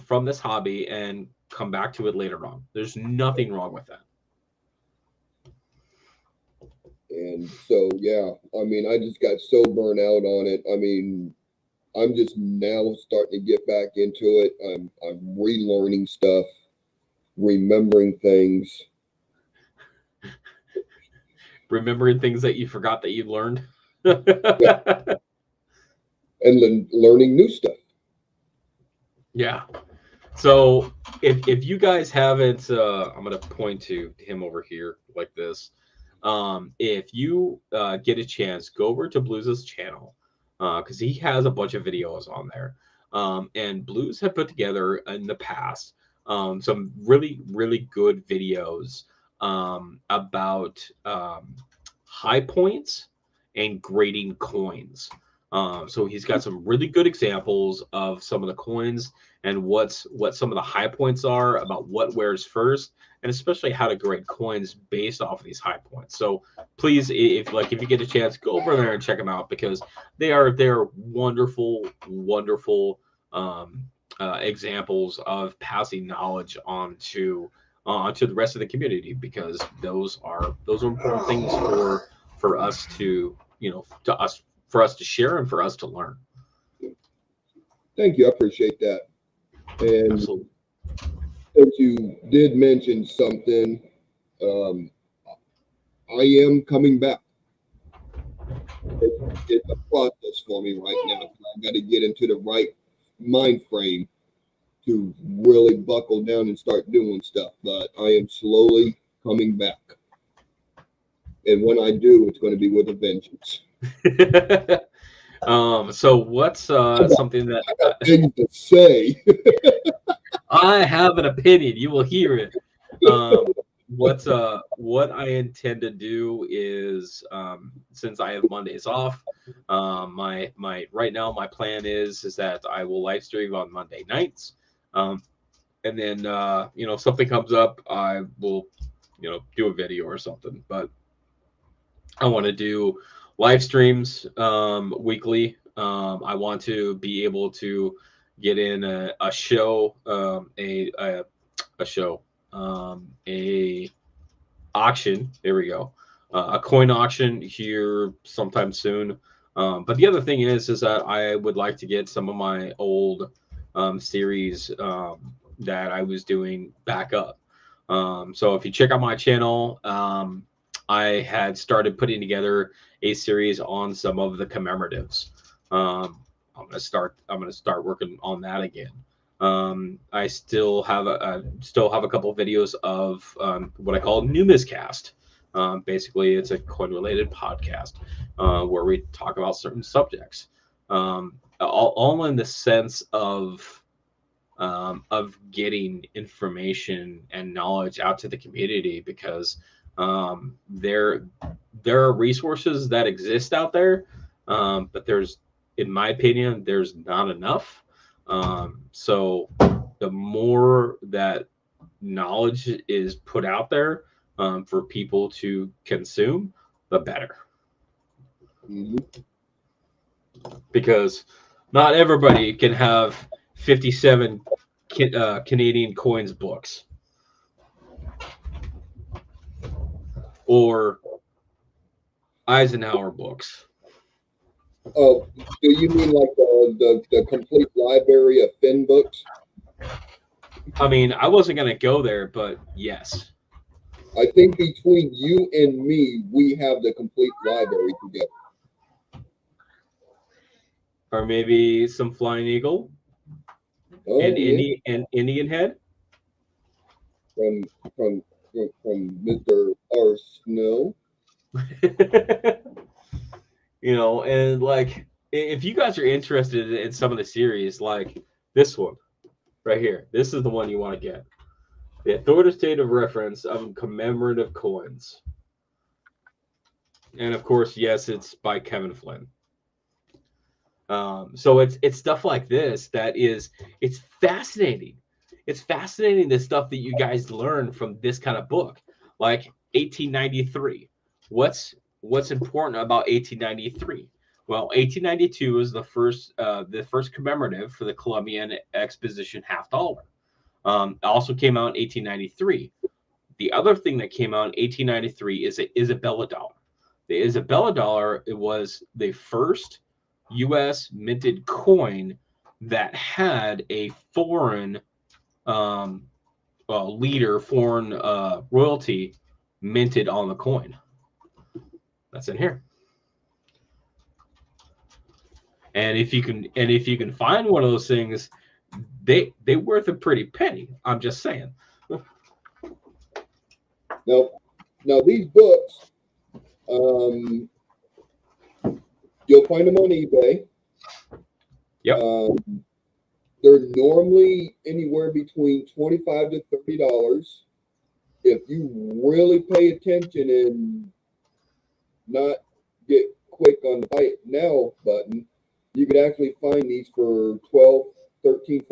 from this hobby and come back to it later on. There's nothing wrong with that. And so, yeah, I mean, I just got so burnt out on it. I mean, I'm just now starting to get back into it. I'm relearning stuff, remembering things. Remembering things that you forgot that you learned. Yeah. And then learning new stuff. Yeah. So if you guys haven't, I'm going to point to him over here like this. If you get a chance, go over to Blues' channel because he has a bunch of videos on there. And Blues have put together in the past some really, really good videos about high points and grading coins. So he's got some really good examples of some of the coins and what some of the high points are, about what wears first, and especially how to grade coins based off of these high points. So please, if you get a chance, go over there and check them out, because they're wonderful, wonderful examples of passing knowledge on to the rest of the community, because those are important things for us to for us to share and for us to learn. Thank you. I appreciate that. And Absolutely. as you did mention something, I am coming back. It's a process for me right now. I got to get into the right mind frame to really buckle down and start doing stuff. But I am slowly coming back. And when I do, it's going to be with a vengeance. So what's something that I got things to say. I have an opinion? You will hear it. What I intend to do is, since I have Mondays off, my right now my plan is that I will live stream on Monday nights, and then if something comes up, I will do a video or something. But I want to do live streams weekly. I want to be able to get in a show, a auction. There we go. A coin auction here sometime soon. But the other thing is that I would like to get some of my old series that I was doing back up. So if you check out my channel, I had started putting together a series on some of the commemoratives. I'm gonna start working on that again. I still have a couple of videos of what I call Numiscast. Basically, it's a coin-related podcast where we talk about certain subjects, all in the sense of getting information and knowledge out to the community, because there are resources that exist out there, but in my opinion, there's not enough. So the more that knowledge is put out there for people to consume, the better. Mm-hmm. Because not everybody can have 57 Canadian coins books, or Eisenhower books. Oh, do you mean like the complete library of Finn books? I mean, I wasn't going to go there, but yes. I think between you and me, we have the complete library together. Or maybe some Flying Eagle Oh, and yeah. Indian Head. From Mr. R. Snow. And like, if you guys are interested in some of the series, like this one right here, this is the one you want to get. The authoritative reference of commemorative coins. And of course, yes, it's by Kevin Flynn. So it's stuff like this it's fascinating. It's fascinating, the stuff that you guys learn from this kind of book, like 1893. What's important about 1893? Well, 1892 is the first commemorative for the Columbian Exposition $50. It also came out in 1893. The other thing that came out in 1893 is the Isabella dollar. The Isabella dollar, it was the first U.S. minted coin that had a foreign foreign royalty minted on the coin. That's in here. And if you can find one of those things, they worth a pretty penny. I'm just saying. Now these books, you'll find them on eBay. Yep. They're normally anywhere between $25 to $30. If you really pay attention and not get quick on the buy it now button, you could actually find these for $12, $13,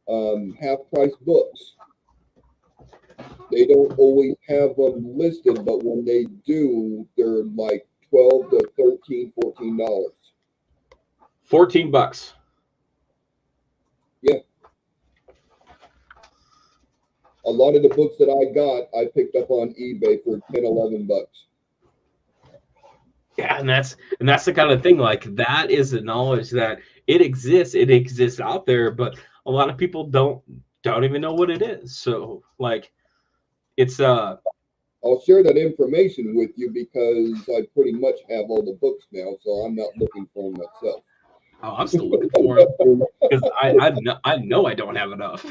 $14. Half price books. They don't always have them listed, but when they do, they're like $12 to $13, $14. $14. A lot of the books that I got, I picked up on eBay for $10, $11. Yeah, and that's the kind of thing, like that is the knowledge that it exists out there, but a lot of people don't even know what it is. So like it's I'll share that information with you because I pretty much have all the books now, so I'm not looking for them myself. oh, I'm still looking for it because I know I don't have enough.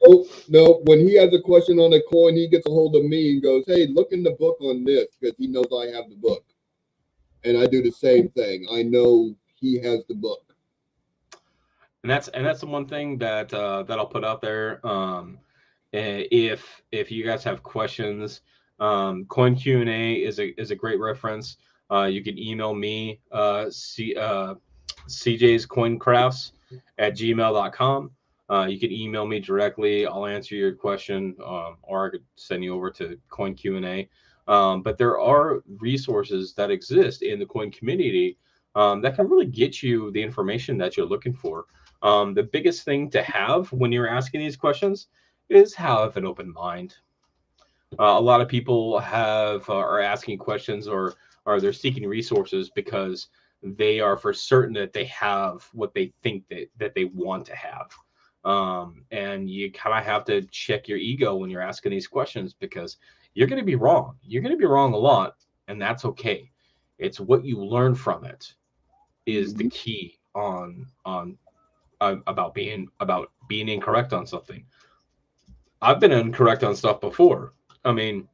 Oh, no, when he has a question on a coin, he gets a hold of me and goes, hey, look in the book on this, because he knows I have the book. And I do the same thing. I know he has the book. And that's the one thing that that I'll put out there. If you guys have questions, Coin Q&A is a great reference. You can email me cjscoincrafts@gmail.com. You can email me directly. I'll answer your question, or I could send you over to Coin Q&A. But there are resources that exist in the coin community that can really get you the information that you're looking for. The biggest thing to have when you're asking these questions is have an open mind. A lot of people are asking questions or they're seeking resources because they are for certain that they have what they think that they want to have. And you kind of have to check your ego when you're asking these questions because you're going to be wrong. You're going to be wrong a lot, and that's okay. It's what you learn from it is the key about being incorrect on something. I've been incorrect on stuff before. I mean,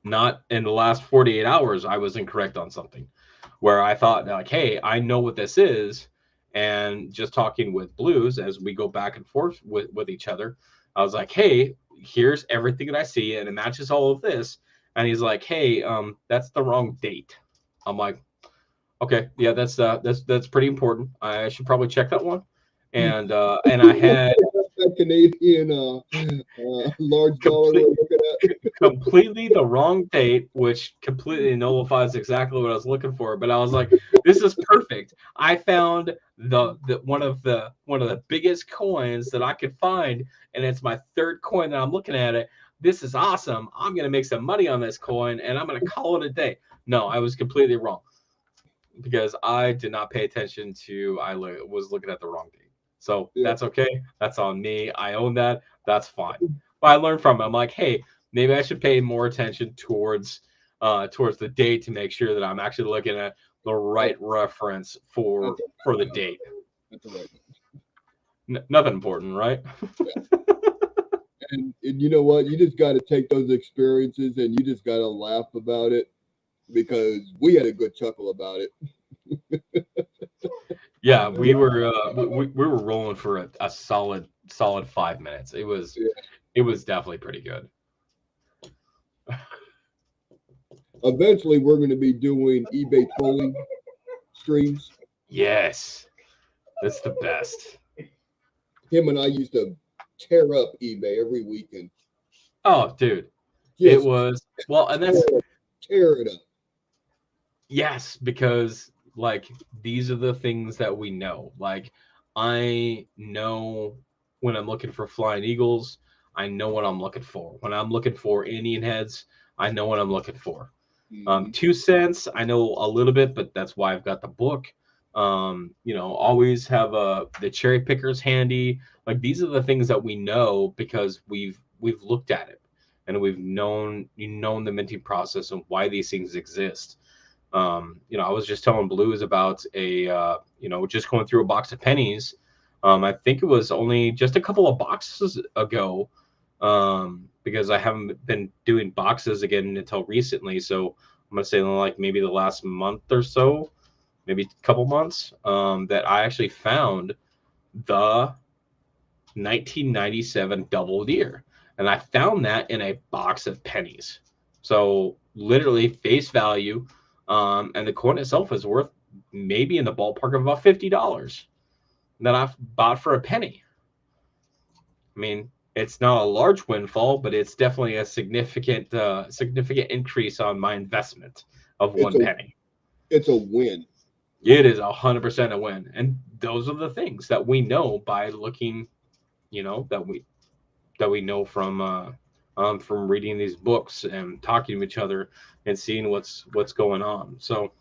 not in the last 48 hours, I was incorrect on something where I thought like, hey, I know what this is. And just talking with Blues as we go back and forth with each other, I was like, hey, here's everything that I see and it matches all of this. And he's like, hey, that's the wrong date. I'm like, okay, yeah, that's pretty important. I should probably check that one. And I had that Canadian large dollar we're looking at. completely the wrong date, which completely nullifies exactly what I was looking for. But I was like, this is perfect. I found the one of the biggest coins that I could find, and it's my third coin that I'm looking at it. This is awesome. I'm gonna make some money on this coin, and I'm gonna call it a day. No, I was completely wrong because I did not pay attention to. I was looking at the wrong date. So that's okay. That's on me. I own that. That's fine. But I learned from it. I'm like, hey, maybe I should pay more attention towards the date to make sure that I'm actually looking at the right reference for the date. That's right. Nothing important, right? And you know what? You just got to take those experiences and you just got to laugh about it because we had a good chuckle about it. Yeah, we were rolling for a solid 5 minutes. It was definitely pretty good. Eventually, we're going to be doing eBay trolling streams. Yes, that's the best. Him and I used to tear up eBay every weekend. Oh, dude, Just it was well, and that's tear it up. yes, because like these are the things that we know. Like I know when I'm looking for flying eagles, I know what I'm looking for. When I'm looking for Indian heads, I know what I'm looking for. 2 cents, I know a little bit, but that's why I've got the book. Always have the cherry pickers handy. Like these are the things that we know because we've looked at it and we've known the minting process and why these things exist. I was just telling Blues about just going through a box of pennies. I think it was only just a couple of boxes ago, because I haven't been doing boxes again until recently. So I'm gonna say like maybe the last month or so. maybe a couple months, that I actually found the 1997 double deer, and I found that in a box of pennies. So literally face value, and the coin itself is worth maybe in the ballpark of about $50 that I've bought for a penny. I mean, it's not a large windfall, but it's definitely a significant increase on my investment of one penny. It's a win. It is 100% a win, and those are the things that we know by looking, that we know from reading these books and talking to each other and seeing what's going on. So,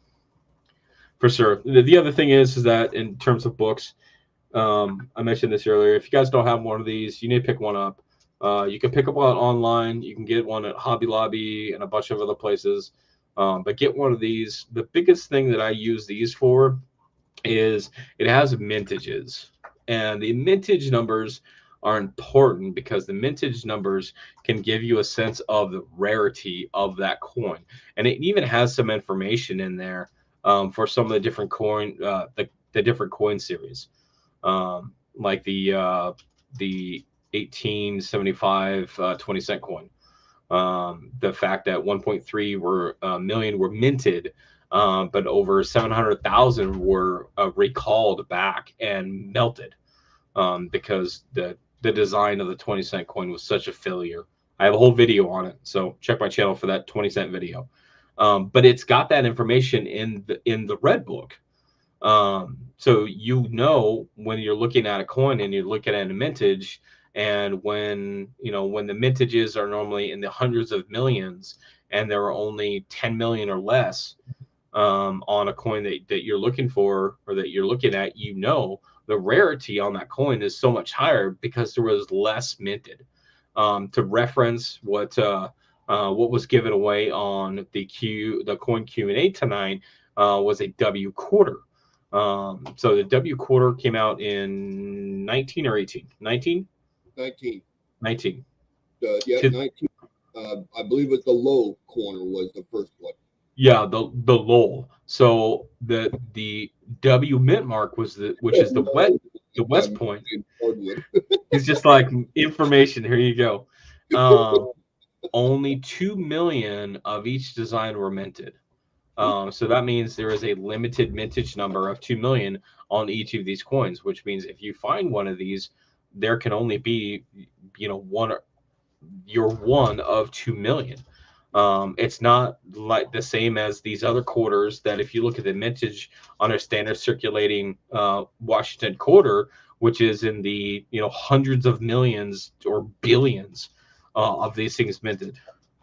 for sure, the other thing is that in terms of books, I mentioned this earlier. If you guys don't have one of these, you need to pick one up. You can pick up one online. You can get one at Hobby Lobby and a bunch of other places. But get one of these. The biggest thing that I use these for is it has mintages. And the mintage numbers are important because the mintage numbers can give you a sense of the rarity of that coin. And it even has some information in there for some of the different coin, the different coin series. Like the 1875 20-cent coin. The fact that 1.3 million were minted, but over 700,000 were recalled back and melted because the design of the 20-cent coin was such a failure. I have a whole video on it, so check my channel for that 20-cent video. But it's got that information in the red book. So when you're looking at a coin and you're looking at a mintage, and when the mintages are normally in the hundreds of millions and there are only 10 million or less on a coin that you're looking for or that you're looking at, the rarity on that coin is so much higher because there was less minted. To reference what was given away on the coin Q&A tonight was a W quarter. So the W quarter came out in 19 or 18? 19? 19. 19. Yeah, 19. I believe it's the low corner was the first one. Yeah, the low. So the W mint mark was which is the West Point. It's just like information. Here you go. Only 2 million of each design were minted. So that means there is a limited mintage number of 2 million on each of these coins, which means if you find one of these, there can only be, you're one of 2 million. It's not like the same as these other quarters that if you look at the mintage on a standard circulating Washington quarter, which is in the hundreds of millions or billions of these things minted.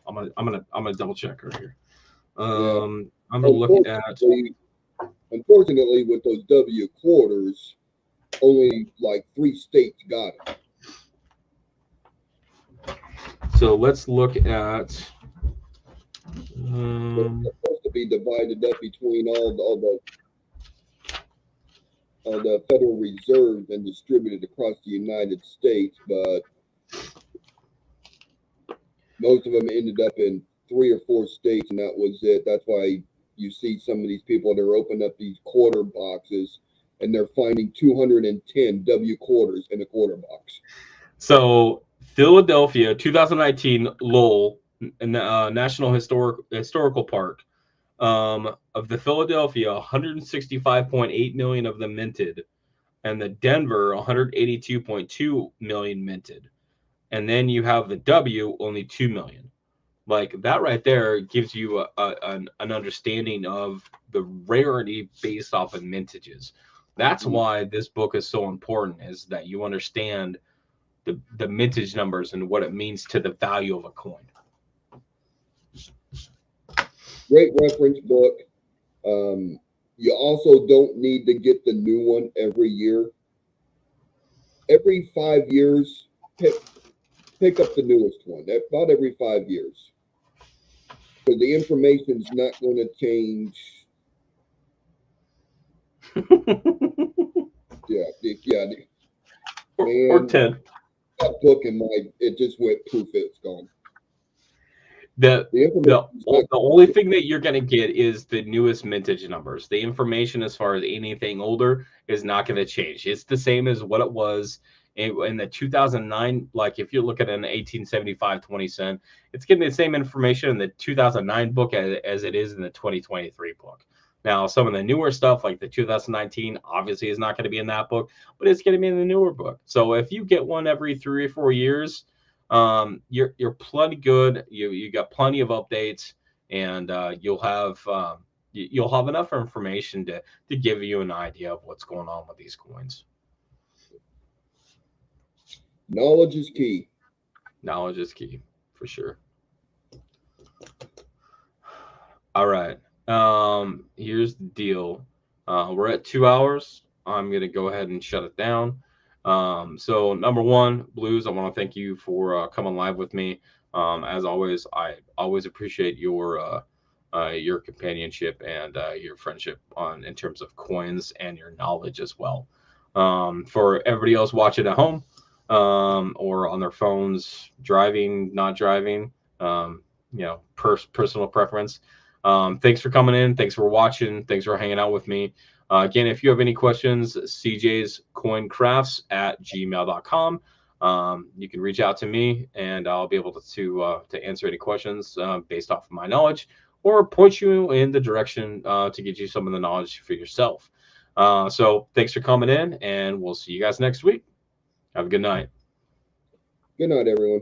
I'm gonna double check right here. I'm gonna look at. Unfortunately, with those W quarters, only like 3 states got it. So let's look at. It's supposed to be divided up between all the Federal Reserve and distributed across the United States, but most of them ended up in 3 or 4 states, and that was it. That's why you see some of these people that are opening up these quarter boxes, and they're finding 210 W quarters in a quarter box. So Philadelphia, 2019 Lowell National Historical Park. Of the Philadelphia, 165.8 million of them minted, and the Denver, 182.2 million minted, and then you have the W, only 2 million. Like that right there gives you an understanding of the rarity based off of mintages. That's why this book is so important, is that you understand the mintage numbers and what it means to the value of a coin. Great reference book. You also don't need to get the new one every year. Every 5 years, pick up the newest one. About every 5 years. So the information's not going to change. Yeah. Or 10. That book it just went poof, it's gone. The information The only thing that you're going to get is the newest mintage numbers. The information as far as anything older is not going to change. It's the same as what it was in the 2009. Like if you look at an 1875 20 cent, it's getting the same information in the 2009 book as it is in the 2023 book. Now, some of the newer stuff like the 2019 obviously is not going to be in that book, but it's going to be in the newer book. So if you get one every 3 or 4 years, you're plenty good. You got plenty of updates, and you'll have enough information to give you an idea of what's going on with these coins. Knowledge is key. Knowledge is key for sure. All right. Here's the deal. We're at 2 hours. I'm gonna go ahead and shut it down. So number one, Blues, I want to thank you for coming live with me. As always, I always appreciate your companionship and your friendship in terms of coins and your knowledge as well. For everybody else watching at home or on their phones, driving, not driving, personal preference. Thanks for coming in. Thanks for watching. Thanks for hanging out with me. Again, if you have any questions, cjscoincrafts@gmail.com. You can reach out to me, and I'll be able to answer any questions based off of my knowledge, or point you in the direction to get you some of the knowledge for yourself. So thanks for coming in, and we'll see you guys next week. Have a good night. Good night, everyone.